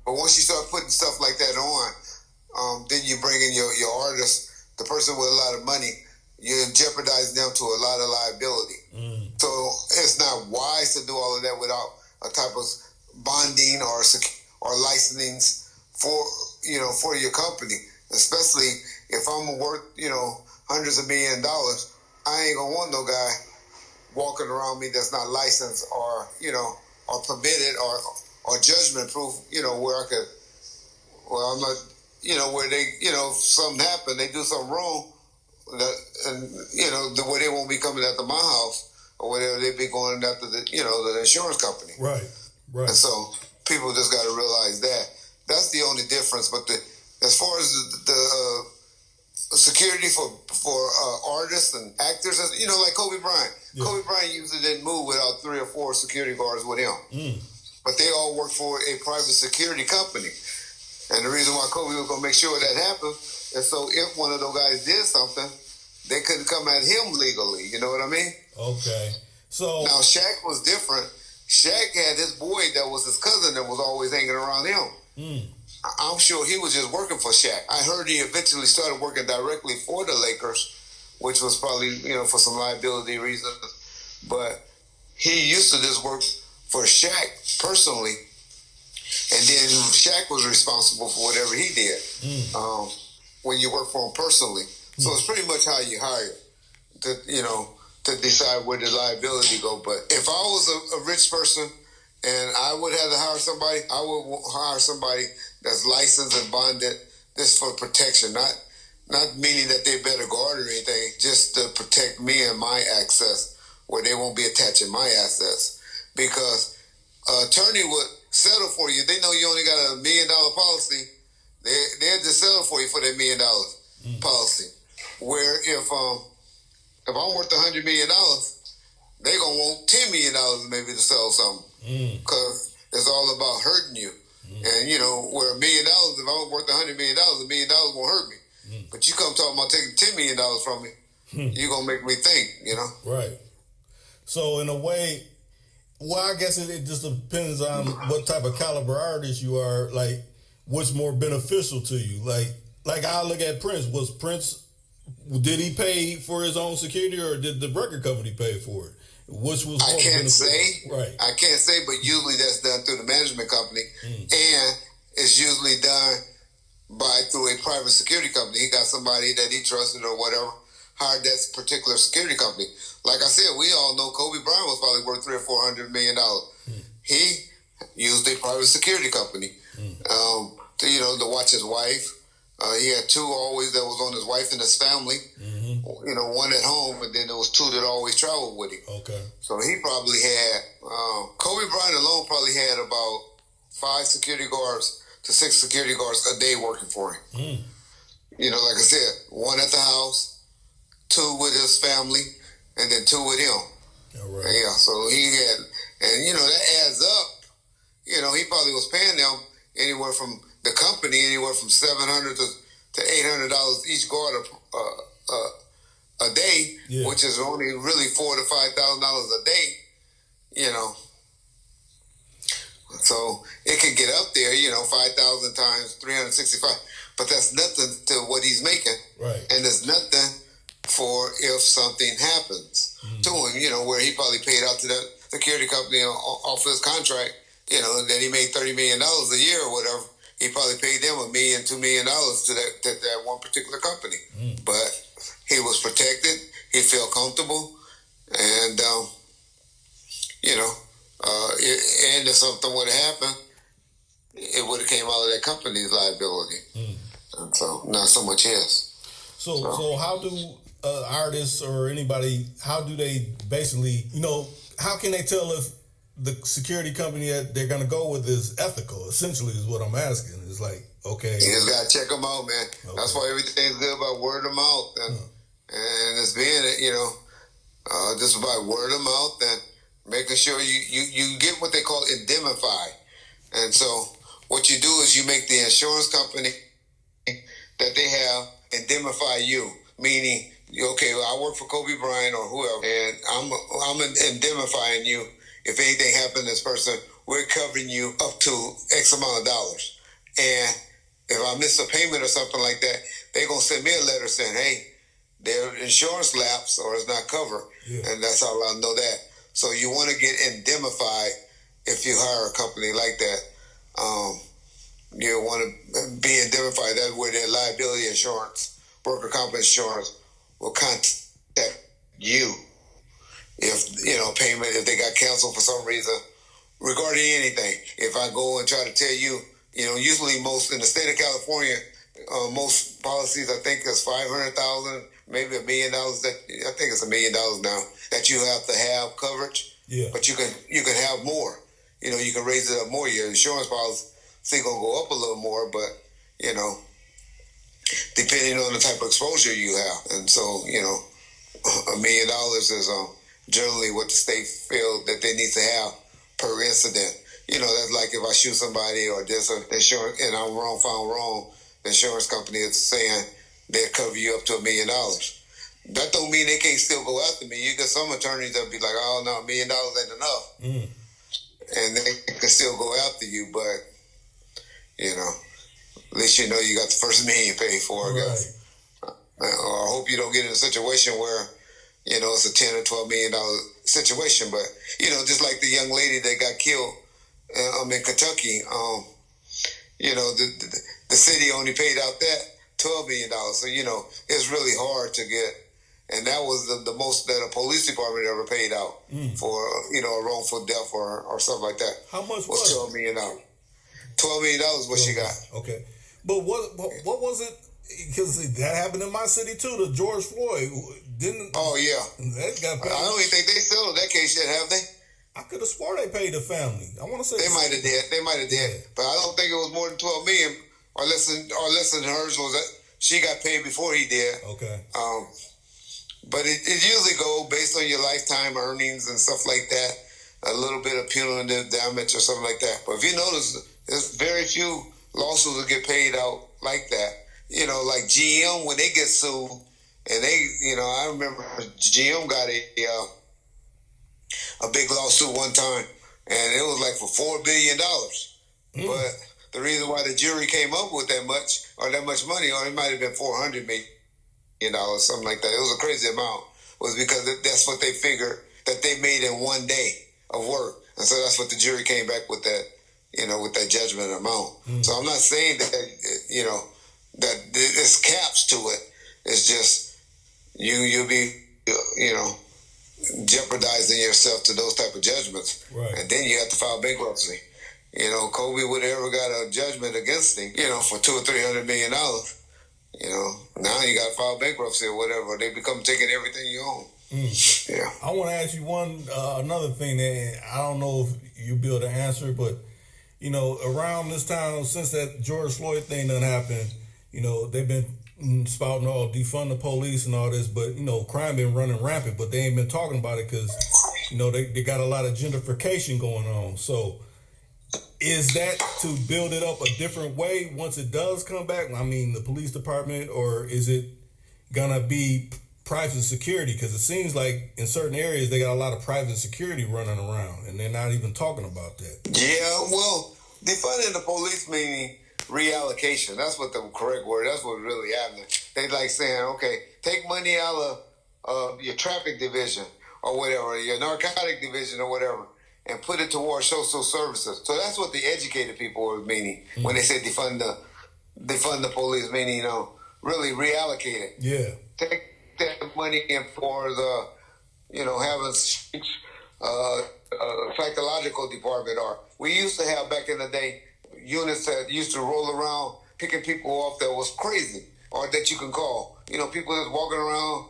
[SPEAKER 2] But once you start putting stuff like that on, then you bring in your artist, the person with a lot of money, you jeopardize them to a lot of liability. So it's not wise to do all of that without a type of bonding or licensing for your company. Especially if I'm worth, hundreds of $1 million, I ain't gonna want no guy walking around me that's not licensed or permitted or judgment proof, where I could, I'm not, where they, something happened, they do something wrong, and, where they won't be coming after my house or whatever, they be going after the insurance company.
[SPEAKER 3] Right.
[SPEAKER 2] And so people just got to realize that. That's the only difference. But as far as the security for artists and actors, like Kobe Bryant. Yeah. Kobe Bryant usually didn't move without 3 or 4 security guards with him. But they all work for a private security company. And the reason why Kobe was going to make sure that happened is so if one of those guys did something, they couldn't come at him legally. You know what I mean?
[SPEAKER 3] Okay. So
[SPEAKER 2] now Shaq was different. Shaq had his boy that was his cousin that was always hanging around him. I'm sure he was just working for Shaq. I heard he eventually started working directly for the Lakers, which was probably, for some liability reasons. But he used to just work for Shaq personally. And then Shaq was responsible for whatever he did when you work for him personally. So it's pretty much how you hire to decide where the liability go. But if I was a rich person and I would have to hire somebody, I would hire somebody that's licensed and bonded just for protection, not meaning that they better guard or anything, just to protect me and my access where they won't be attaching my assets. Because an attorney would settle for you. They know you only got a $1 million policy. They'll just settle for you for that $1 million policy. Where if I'm worth $100 million, they're going to want $10 million maybe to sell something. Because it's all about hurting you. And, where $1 million, if I'm worth $100 million, $1 million won't hurt me. But you come talking about taking $10 million from me, you're going to make me think,
[SPEAKER 3] Right. So in a way, I guess it just depends on what type of caliber artist you are, like what's more beneficial to you. Like I look at Prince. Was Prince Did he pay for his own security, or did the record company pay for it? Which was
[SPEAKER 2] I can't say.
[SPEAKER 3] Right.
[SPEAKER 2] I can't say, but usually that's done through the management company, and it's usually done through a private security company. He got somebody that he trusted or whatever, hired that particular security company. Like I said, we all know Kobe Bryant was probably worth $300 or $400 million. He used a private security company to watch his wife. He had two always that was on his wife and his family. One at home, and then there was two that always traveled with him.
[SPEAKER 3] Okay.
[SPEAKER 2] So he probably had Kobe Bryant alone probably had about 5 security guards to 6 security guards a day working for him. Like I said, one at the house, 2 with his family, and then 2 with him.
[SPEAKER 3] All right.
[SPEAKER 2] Yeah, so he had, and that adds up. He probably was paying them anywhere from the company anywhere from $700 to $800 each guard a day, which is only really $4,000 to $5,000 a day. So it can get up there, 5,000 times 365, but that's nothing to what he's making,
[SPEAKER 3] right? And
[SPEAKER 2] there's nothing for if something happens to him, where he probably paid out to that security company off his contract, and then he made $30 million a year or whatever. He probably paid them $1 million, $2 million to that one particular company, but he was protected. He felt comfortable, and and if something would have happened, it would have came out of that company's liability, and so not so much his.
[SPEAKER 3] So how do artists or anybody, how do they basically, how can they tell if the security company that they're going to go with is ethical? Essentially is what I'm asking. It's like, okay.
[SPEAKER 2] You just got to check them out, man.
[SPEAKER 3] Okay.
[SPEAKER 2] That's why everything's good about word of mouth. And it's being, just about word of mouth and making sure you get what they call indemnify. And so what you do is you make the insurance company that they have indemnify you, meaning, okay, well, I work for Kobe Bryant or whoever, and I'm indemnifying you. If anything happened to this person, we're covering you up to X amount of dollars. And if I miss a payment or something like that, they're going to send me a letter saying, hey, their insurance lapse or is not covered. Yeah. And that's how I know that. So you want to get indemnified if you hire a company like that. You want to be indemnified. That's where their liability insurance, worker comp insurance, will contact you if payment, if they got canceled for some reason regarding anything. If I go and try to tell you, usually most in the state of California, most policies I think is $500,000, maybe $1 million. I think it's $1 million now that you have to have coverage.
[SPEAKER 3] Yeah.
[SPEAKER 2] But you can have more. You can raise it up more. Your insurance policy gonna go up a little more, but depending on the type of exposure you have. And so $1 million is generally what the state feels that they need to have per incident. That's like if I shoot somebody or there's an insurance and I'm found wrong, the insurance company is saying they'll cover you up to $1 million. That don't mean they can't still go after me. You got some attorneys that be like, oh no, $1 million ain't enough. And they can still go after you, but at least you got the first $1 million paid for, I guess. Right. I hope you don't get in a situation where it's a $10 or $12 million situation, but just like the young lady that got killed in Kentucky, the city only paid out that $12 million. So it's really hard to get, and that was the most that a police department ever paid out for a wrongful death or something like that.
[SPEAKER 3] How much
[SPEAKER 2] was $12 million? $12 million is what she got.
[SPEAKER 3] Okay, but what was it? Because that happened in my city too. The George Floyd didn't.
[SPEAKER 2] Oh yeah,
[SPEAKER 3] that got paid.
[SPEAKER 2] I don't even think they settled that case yet, have they?
[SPEAKER 3] I could have swore they paid the family. I want to say
[SPEAKER 2] they might have did. They might have did, but I don't think it was more than $12 million, or less than hers was. That she got paid before he did.
[SPEAKER 3] Okay.
[SPEAKER 2] But it usually go based on your lifetime earnings and stuff like that. A little bit of punitive damage or something like that. But if you notice, there's very few lawsuits that get paid out like that. Like GM, when they get sued, and they, I remember GM got a big lawsuit one time, and it was like for $4 billion. But the reason why the jury came up with that much money, or it might have been $400 million, something like that. It was a crazy amount. Was because that's what they figured that they made in one day of work, and so that's what the jury came back with that, with that judgment amount. So I'm not saying that that there's caps to it. It's just you'll be jeopardizing yourself to those type of judgments,
[SPEAKER 3] right.
[SPEAKER 2] And then you have to file bankruptcy. Kobe would have ever got a judgment against him, for $200 or $300 million. Now you got to file bankruptcy or whatever. They become taking everything you own. Yeah.
[SPEAKER 3] I want to ask you another thing that I don't know if you'll be able to answer, but around this time, since that George Floyd thing done happened, they've been spouting all defund the police and all this, but crime been running rampant, but they ain't been talking about it because they got a lot of gentrification going on. So is that to build it up a different way once it does come back? I mean, the police department, or is it gonna be private security? Because it seems like in certain areas they got a lot of private security running around, and they're not even talking about that.
[SPEAKER 2] Yeah, well, defunding the police meaning reallocation. That's what the correct word. That's what's really happening. They like saying, okay, take money out of your traffic division or whatever, your narcotic division or whatever, and put it towards social services. So that's what the educated people were meaning when they said defund the police, meaning really reallocate it.
[SPEAKER 3] Yeah.
[SPEAKER 2] Take that money in for the having psychological department, or we used to have back in the day units that used to roll around picking people off that was crazy or that you can call. People that's walking around,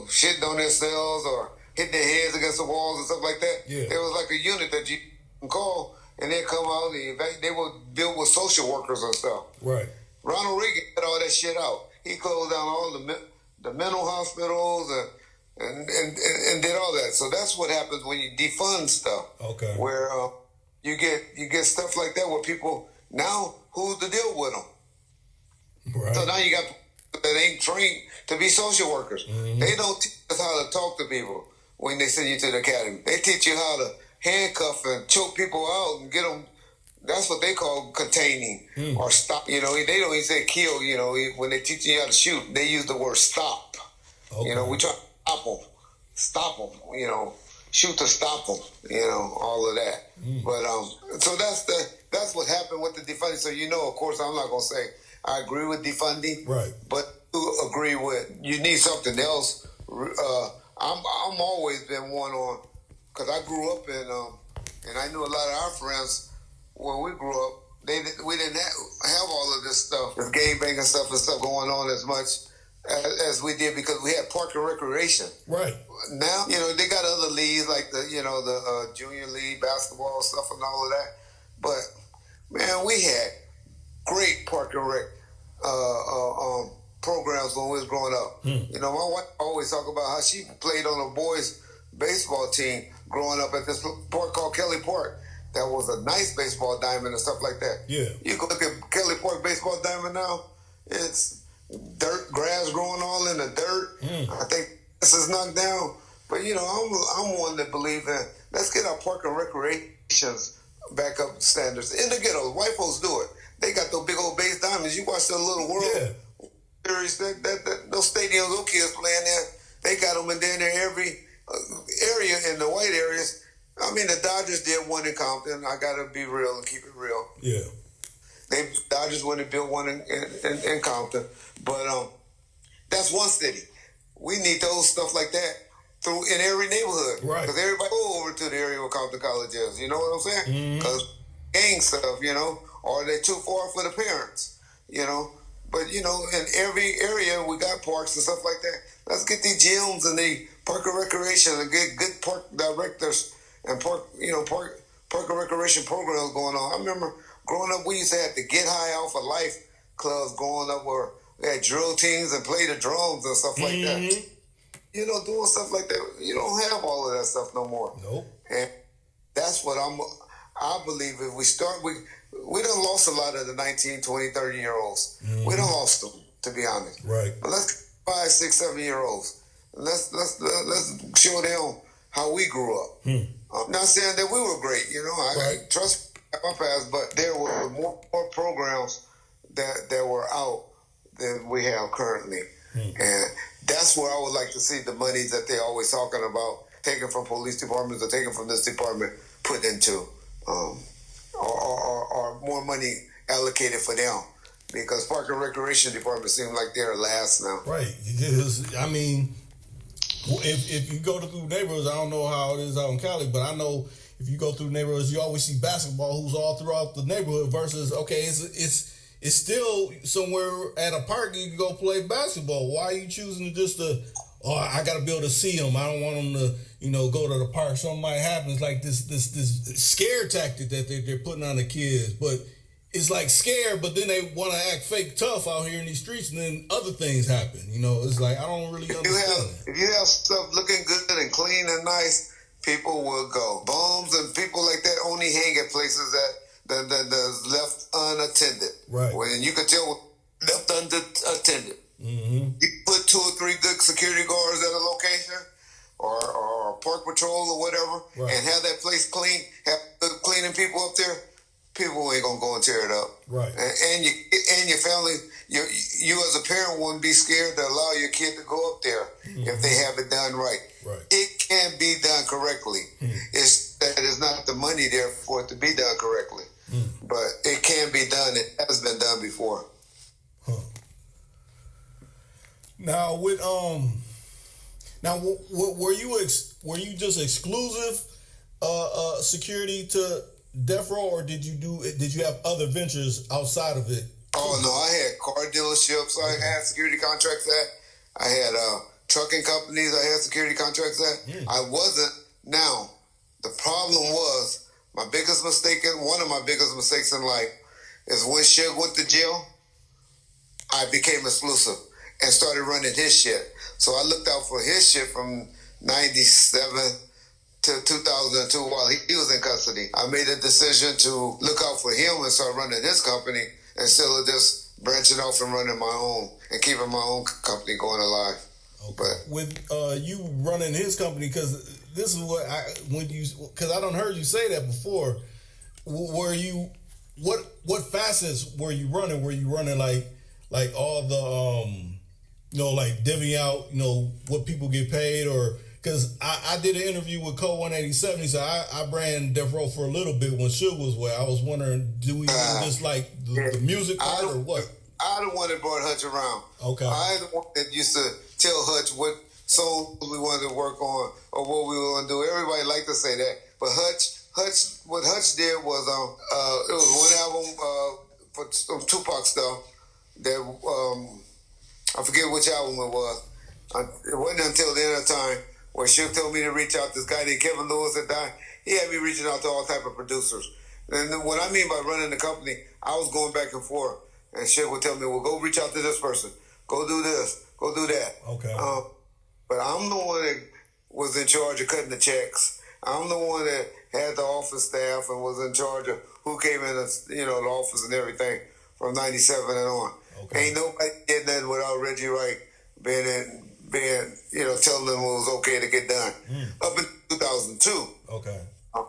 [SPEAKER 2] shitting on themselves or hitting their heads against the walls and stuff like that.
[SPEAKER 3] Yeah.
[SPEAKER 2] There was like a unit that you can call, and they'd come out and they would deal with social workers and stuff.
[SPEAKER 3] Right.
[SPEAKER 2] Ronald Reagan had all that shit out. He closed down all the mental hospitals and did all that. So that's what happens when you defund stuff.
[SPEAKER 3] Okay.
[SPEAKER 2] Where you get stuff like that where people, now who's to deal with them?
[SPEAKER 3] Right.
[SPEAKER 2] So now you got people that ain't trained to be social workers.
[SPEAKER 3] Mm-hmm.
[SPEAKER 2] They don't teach us how to talk to people when they send you to the academy. They teach you how to handcuff and choke people out and get them. That's what they call containing or stop. They don't even say kill. When they teach you how to shoot, they use the word stop.
[SPEAKER 3] Okay.
[SPEAKER 2] We try to stop them. Shoot to stop them. All of that. But so that's what happened with the defunding. So of course, I'm not gonna say I agree with defunding,
[SPEAKER 3] right?
[SPEAKER 2] But you agree with you need something else. I'm always been one on, because I grew up in and I knew a lot of our friends when we grew up. We didn't have all of this stuff, this gang banging stuff and stuff going on as much as we did, because we had park and recreation.
[SPEAKER 3] Right.
[SPEAKER 2] Now, they got other leagues like the junior league basketball stuff and all of that. But man, we had great park and rec programs when we was growing up. My wife always talk about how she played on a boys baseball team growing up at this park called Kelly Park. That was a nice baseball diamond and stuff like that.
[SPEAKER 3] Yeah.
[SPEAKER 2] You go look at Kelly Park baseball diamond now, it's dirt, grass growing all in the dirt. I think this is knocked down. But I'm one that believe in, let's get our park and recreations back up standards. In the ghetto, white folks do it. They got those big old base diamonds. You watch the Little World series, those stadiums, those kids playing there, they got them in every area in the white areas. I mean, the Dodgers did one in Compton. I got to be real and keep it real.
[SPEAKER 3] Yeah.
[SPEAKER 2] Dodgers went and built one in Compton. But that's one city. We need those stuff like that in every neighborhood.
[SPEAKER 3] Right.
[SPEAKER 2] Because everybody go over to the area where Compton College is. You know what I'm saying? Because gang stuff, or they're too far for the parents, But, in every area we got parks and stuff like that. Let's get these gyms and the park and recreation and get good park directors and park and recreation programs going on. I remember growing up, we used to have the Get High Off of Life clubs going up where we had drill teams and play the drums and stuff like that. Doing stuff like that. You don't have all of that stuff no more.
[SPEAKER 3] Nope.
[SPEAKER 2] And that's what I believe if we start, we done lost a lot of the 19, 20, 30-year-olds. We done lost them, to be honest.
[SPEAKER 3] Right.
[SPEAKER 2] But let's 5, 6, 7-year-olds. Let's show them how we grew up. I'm not saying that we were great, I trust my past, but there were more programs that were out than we have currently. And that's where I would like to see the money that they're always talking about, taken from police departments or taken from this department, put into, or more money allocated for them. Because Park and Recreation Department seem like they're last now.
[SPEAKER 3] Right. Because, I mean, if you go through neighborhoods, I don't know how it is out in Cali, but I know if you go through neighborhoods, you always see basketball hoops all throughout the neighborhood versus, okay, it's still somewhere at a park you can go play basketball. Why are you choosing I got to be able to see them. I don't want them to, go to the park. Something might happen. It's like this scare tactic that they're putting on the kids. But it's like scared, but then they want to act fake tough out here in these streets, and then other things happen. It's like I don't really understand.
[SPEAKER 2] If you have stuff looking good and clean and nice, people will go. Bums and people like that only hang at places that's left unattended.
[SPEAKER 3] Right.
[SPEAKER 2] When you can tell left unattended.
[SPEAKER 3] Mm-hmm.
[SPEAKER 2] You put 2 or 3 good security guards at a location or park patrol or whatever,
[SPEAKER 3] right,
[SPEAKER 2] and have that place clean, have good cleaning people up there, people ain't gonna go and tear it up.
[SPEAKER 3] Right.
[SPEAKER 2] And your family, you as a parent wouldn't be scared to allow your kid to go up there if they have it done right.
[SPEAKER 3] Right.
[SPEAKER 2] It can be done correctly. It's that there's not the money there for it to be done correctly. But it can be done. It has been done before.
[SPEAKER 3] Huh. Now with were you just exclusive security to Death Row, or did you have other ventures outside of it?
[SPEAKER 2] Oh no, I had car dealerships. I had security contracts at. I had trucking companies. I had security contracts at. I wasn't. Now the problem was one of my biggest mistakes in life is when Suge went to jail. I became exclusive and started running his shit. So I looked out for his shit from 97 to 2002 while he was in custody. I made a decision to look out for him and start running his company instead of just branching off and running my own and keeping my own company going alive.
[SPEAKER 3] Okay.
[SPEAKER 2] But
[SPEAKER 3] with you running his company, because this is what because I done heard you say that before. Were you what facets were you running? Were you running like all the like divvying out what people get paid, or because I did an interview with Code 187. He said I ran Death Row for a little bit when Suge was where I was wondering, do we do just like the music part or what?
[SPEAKER 2] I the one that brought Hutch around.
[SPEAKER 3] Okay.
[SPEAKER 2] I the one that used to tell Hutch what songs we wanted to work on or what we were going to do. Everybody liked to say that, but what Hutch did was it was one album for some Tupac stuff that I forget which album it was. It wasn't until the end of time where Suge told me to reach out to this guy named Kevin Lewis that died. He had me reaching out to all type of producers. And what I mean by running the company, I was going back and forth. And Suge would tell me, well, go reach out to this person. Go do this. Go do that.
[SPEAKER 3] Okay.
[SPEAKER 2] But I'm the one that was in charge of cutting the checks. I'm the one that had the office staff and was in charge of who came in the office and everything from 97 and on. Okay. Ain't nobody did nothing without Reggie Wright being telling them it was okay to get done. Up in 2002.
[SPEAKER 3] Okay.
[SPEAKER 2] I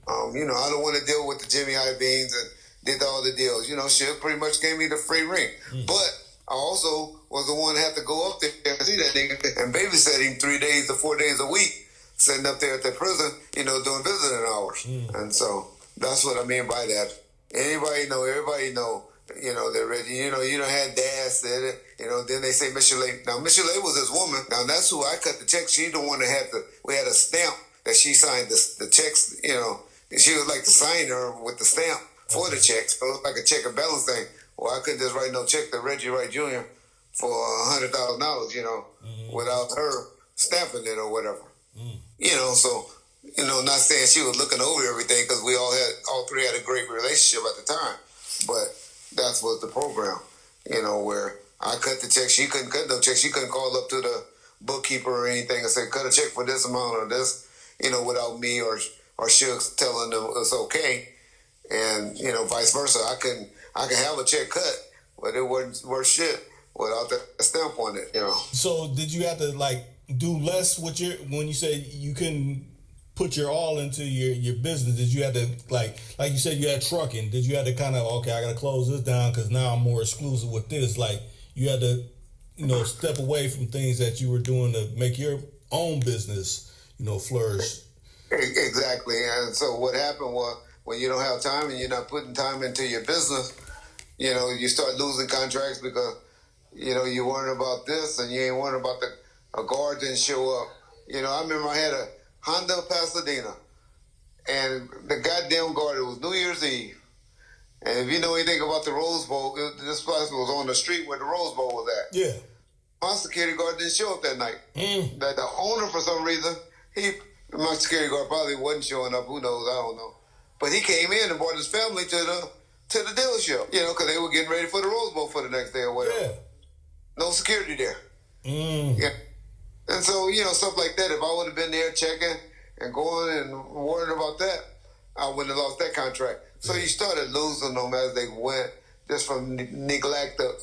[SPEAKER 2] don't want to deal with the Jimmy Iobeans and did all the deals. Shit pretty much gave me the free ring. But I also was the one that had to go up there and see that nigga and babysit him 3 days to 4 days a week, sitting up there at the prison, doing visiting hours. And so that's what I mean by that. Everybody know, that Reggie, you done had Dad said it, then they say michel'le. Now, michel'le was his woman. Now, that's who I cut the check. She the one that we had a stamp that she signed the checks, she was like the signer with the stamp for the checks. So it was like a check and balance thing. Well, I couldn't just write no check to Reggie Wright Jr. for $100,000, without her stamping it or whatever. Not saying she was looking over everything because we all three had a great relationship at the time, but that was the program, where I cut the check. She couldn't cut no check. She couldn't call up to the bookkeeper or anything and say, cut a check for this amount or this, without me or Suge telling them it's okay. And, vice versa. I could have a check cut, but it wasn't worth shit without that stamp on it,
[SPEAKER 3] So did you have to do less with when you said you couldn't put your all into your business? Did you have to like you said you had trucking? Did you have to kind of I got to close this down because now I'm more exclusive with this? Like you had to
[SPEAKER 1] step away from things that you were doing to make your own business, flourish.
[SPEAKER 2] Exactly. And so what happened was when you don't have time and you're not putting time into your business, you start losing contracts because, you worrying about this and you ain't worrying about a guard didn't show up. I remember I had a Honda Pasadena and the goddamn guard, it was New Year's Eve. And if you know anything about the Rose Bowl, this place was on the street where the Rose Bowl was at.
[SPEAKER 1] Yeah.
[SPEAKER 2] My security guard didn't show up that night. The owner, for some reason, my security guard probably wasn't showing up. Who knows? I don't know. But he came in and brought his family to the dealership, because they were getting ready for the Rose Bowl for the next day or whatever.
[SPEAKER 1] Yeah.
[SPEAKER 2] No security there. Yeah. And so, stuff like that. If I would have been there checking and going and worrying about that, I wouldn't have lost that contract. So you started losing them as they went, just from neglect of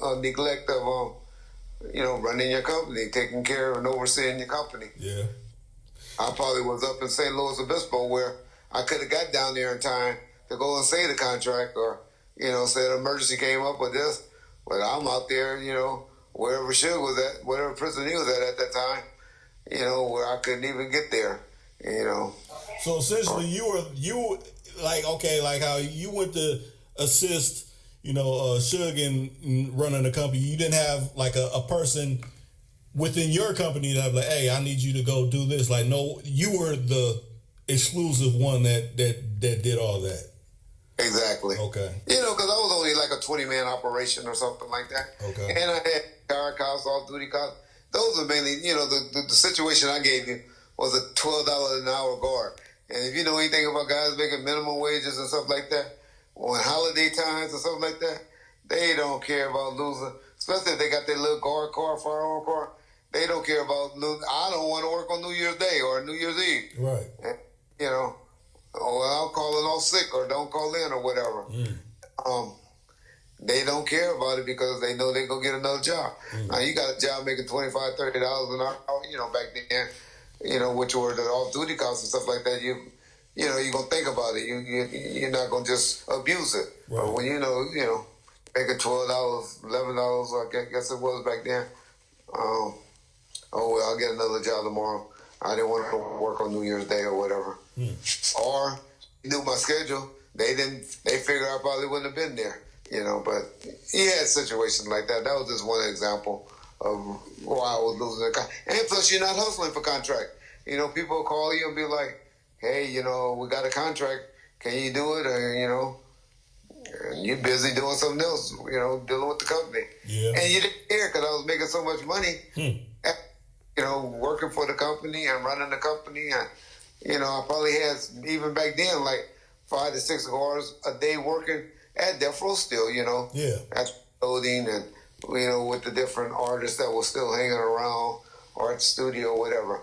[SPEAKER 2] running your company, taking care of and overseeing your company.
[SPEAKER 1] Yeah.
[SPEAKER 2] I probably was up in St. Louis Obispo where I could have got down there in time to go and say the contract or, say an emergency came up with this. But I'm out there, wherever Suge was at, whatever prison he was at that time, where I couldn't even get there,
[SPEAKER 1] So essentially you like how you went to assist, Suge in running the company. You didn't have like a person within your company that like, hey, I need you to go do this. Like, no, you were the exclusive one that did all that.
[SPEAKER 2] Exactly.
[SPEAKER 1] Okay.
[SPEAKER 2] Because I was only like a 20-man operation or something like that.
[SPEAKER 1] Okay.
[SPEAKER 2] And I had car costs, off-duty costs. Those are mainly, the situation I gave you was a $12 an hour guard. And if you know anything about guys making minimum wages and stuff like that, on holiday times and stuff like that, they don't care about losing. Especially if they got their little guard car, firearm car. They don't care about losing. I don't want to work on New Year's Day or New Year's Eve.
[SPEAKER 1] Right.
[SPEAKER 2] And, I'll call it off sick or don't call in or whatever. They don't care about it because they know they're going to get another job. Now, you got a job making $25, $30 an hour, back then, which were the off-duty costs and stuff like that, you're going to think about it. You're not going to just abuse it.
[SPEAKER 1] Right.
[SPEAKER 2] But when making $12, $11, I guess it was back then, I'll get another job tomorrow. I didn't want to work on New Year's Day or whatever. Or, knew my schedule. They figured I probably wouldn't have been there, but he had situations like that. That was just one example of why I was losing the contract. And plus, you're not hustling for contract. People call you and be like, hey, we got a contract. Can you do it? And you're busy doing something else, dealing with the company.
[SPEAKER 1] Yeah.
[SPEAKER 2] And you didn't care because I was making so much money, working for the company and running the company. And, I probably had, even back then, like 5 to 6 hours a day working at Death Row still,
[SPEAKER 1] Yeah.
[SPEAKER 2] at clothing and, with the different artists that were still hanging around, art studio, whatever.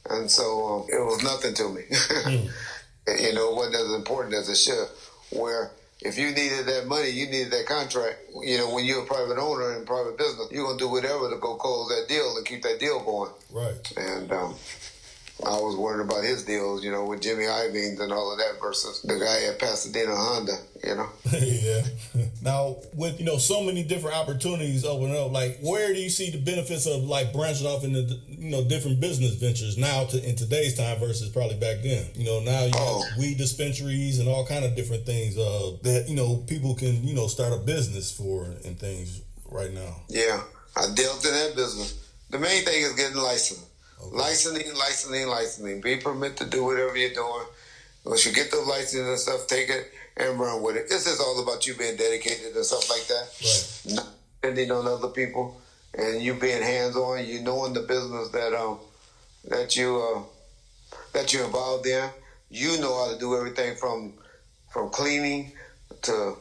[SPEAKER 2] And so it was nothing to me. It wasn't as important as it should. Where if you needed that money, you needed that contract. When you're a private owner in private business, you're going to do whatever to go close that deal and keep that deal going.
[SPEAKER 1] Right.
[SPEAKER 2] And I was worried about his deals, with Jimmy Iovine and all of that versus the guy at Pasadena Honda,
[SPEAKER 1] Yeah. Now, with, so many different opportunities opening up, like, where do you see the benefits of, like, branching off into, different business ventures now in today's time versus probably back then? Now you have weed dispensaries and all kind of different things that, people can, start a business for and things right now.
[SPEAKER 2] Yeah. I dealt in that business. The main thing is getting licensed. Okay. Licensing. Be permitted to do whatever you're doing. Once you get those licenses and stuff, take it and run with it. This is all about you being dedicated and stuff like that.
[SPEAKER 1] Right.
[SPEAKER 2] Not depending on other people and you being hands-on. You knowing the business that you're involved in. You know how to do everything from cleaning to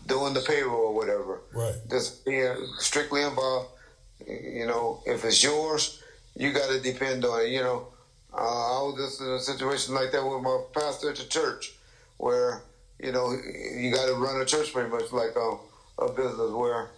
[SPEAKER 2] doing the payroll or whatever.
[SPEAKER 1] Right.
[SPEAKER 2] Just being strictly involved. If it's yours, you got to depend on it. I was just in a situation like that with my pastor at the church where, you got to run a church pretty much like a business where,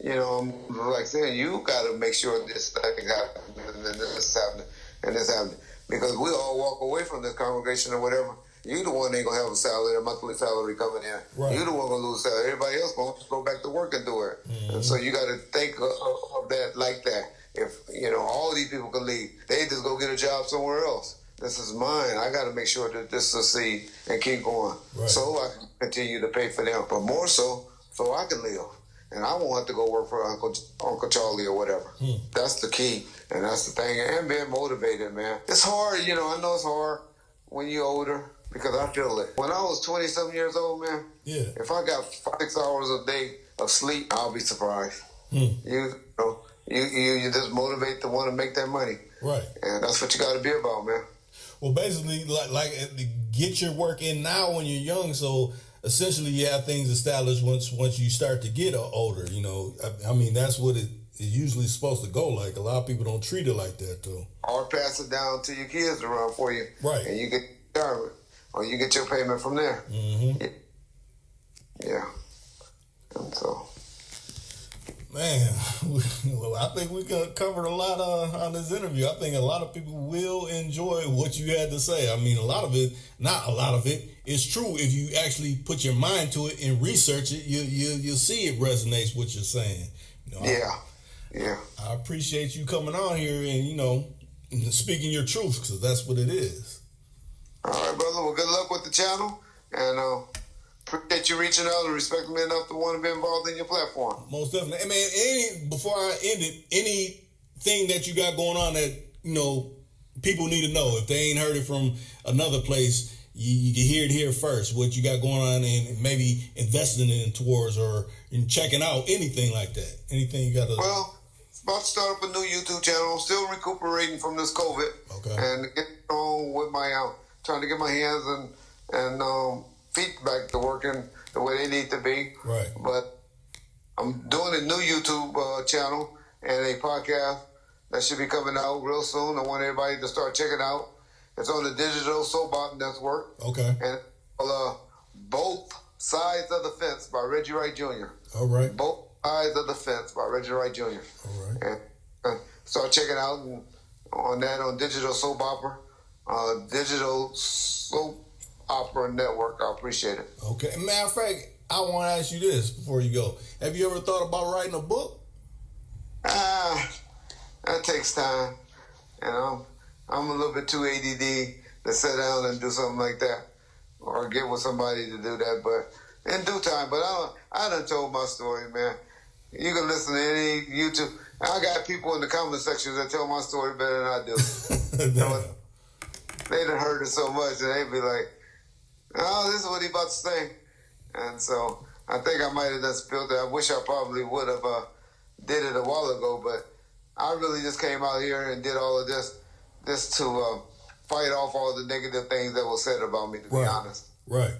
[SPEAKER 2] I'm like saying, you got to make sure this thing happens and this is happening and this happening. Because we all walk away from this congregation or whatever You the one ain't gonna have a salary, a monthly salary coming in.
[SPEAKER 3] Right.
[SPEAKER 2] You the one gonna lose salary. Everybody else gonna go back to work and do it. And so you got to think of that like that. If all these people can leave, they just go get a job somewhere else. This is mine. I got to make sure that this succeed and keep going, so I can continue to pay for them. But more so I can live, and I won't have to go work for Uncle Charlie or whatever. That's the key, and that's the thing. And being motivated, man. It's hard, I know it's hard when you're older because I feel it. When I was 20-something years old, man, if I got 6 hours a day of sleep, I'll be surprised. You just motivate to want to make that money,
[SPEAKER 3] right?
[SPEAKER 2] And that's what you got to be about, man.
[SPEAKER 3] Well, basically, like get your work in now when you're young. So essentially, you have things established once you start to get older. I mean, that's what it usually supposed to go like. A lot of people don't treat it like that, though.
[SPEAKER 2] Or pass it down to your kids to run for you,
[SPEAKER 3] right? And
[SPEAKER 2] you get retirement, or you get your payment from there. Yeah. And so.
[SPEAKER 3] Man, well, I think we covered a lot on this interview. I think a lot of people will enjoy what you had to say. I mean, not a lot of it is true. If you actually put your mind to it and research it, you'll see it resonates what you're saying.
[SPEAKER 2] Yeah.
[SPEAKER 3] I appreciate you coming on here and speaking your truth, because that's what it is.
[SPEAKER 2] All right, brother. Well, good luck with the channel, and appreciate you reaching out and respecting me enough to want to be involved in your platform.
[SPEAKER 3] Most definitely. Man, before I end it, anything that you got going on that, people need to know, if they ain't heard it from another place, you can hear it here first, what you got going on, and maybe investing in towards or in checking out anything like that. Anything you got to...
[SPEAKER 2] Well, about to start up a new YouTube channel. I'm still recuperating from this COVID.
[SPEAKER 3] Okay.
[SPEAKER 2] And getting on with my, trying to get my hands and feet back to working the way they need to be.
[SPEAKER 3] Right.
[SPEAKER 2] But I'm doing a new YouTube channel and a podcast that should be coming out real soon. I want everybody to start checking out. It's on the Digital Soap Opera Network.
[SPEAKER 3] Okay.
[SPEAKER 2] And Both Sides of the Fence by Reggie Wright Jr.
[SPEAKER 3] All right.
[SPEAKER 2] Both Sides of the Fence by Reggie Wright Jr.
[SPEAKER 3] All right.
[SPEAKER 2] And start checking out on Digital Soap Opera, Digital Soap Opera Network. I appreciate it.
[SPEAKER 3] Okay. Matter of fact, I want to ask you this before you go. Have you ever thought about writing a book?
[SPEAKER 2] That takes time. And I'm a little bit too ADD to sit down and do something like that, or get with somebody to do that. But in due time. But I done told my story, man. You can listen to any YouTube. I got people in the comment section that tell my story better than I do. They done heard it so much, and they be like, "Oh, this is what he about to say." And so I think I might have done spilled it. I wish I probably would have did it a while ago, but I really just came out here and did all of this to fight off all the negative things that were said about me, to be honest.
[SPEAKER 3] Right.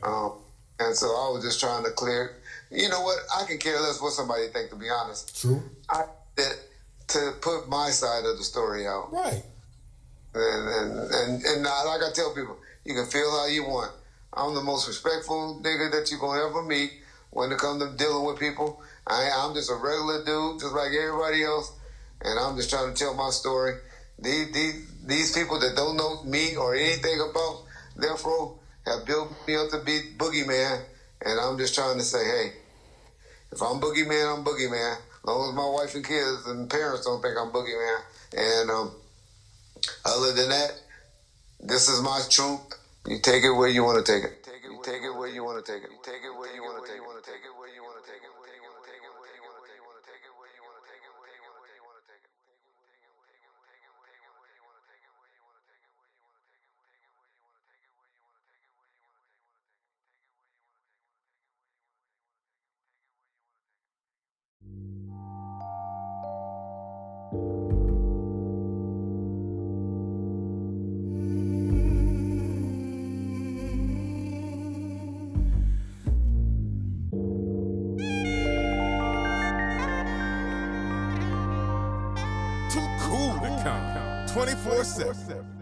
[SPEAKER 2] And so I was just trying to clear. You know what? I can care less what somebody think, to be honest.
[SPEAKER 3] True.
[SPEAKER 2] I did to put my side of the story out.
[SPEAKER 3] Right.
[SPEAKER 2] And like I tell people, you can feel how you want. I'm the most respectful nigga that you're going to ever meet when it comes to dealing with people. I'm just a regular dude, just like everybody else, and I'm just trying to tell my story. These people that don't know me or anything about Afro have built me up to be boogeyman, and I'm just trying to say, hey, if I'm boogeyman, I'm boogeyman. As long as my wife and kids and parents don't think I'm boogeyman. And other than that, this is my truth. You take it where you want to take it. You take it where you want to take it. You take it where you want to take it. You take it where you want to take it.
[SPEAKER 4] Too cool to count 24/7.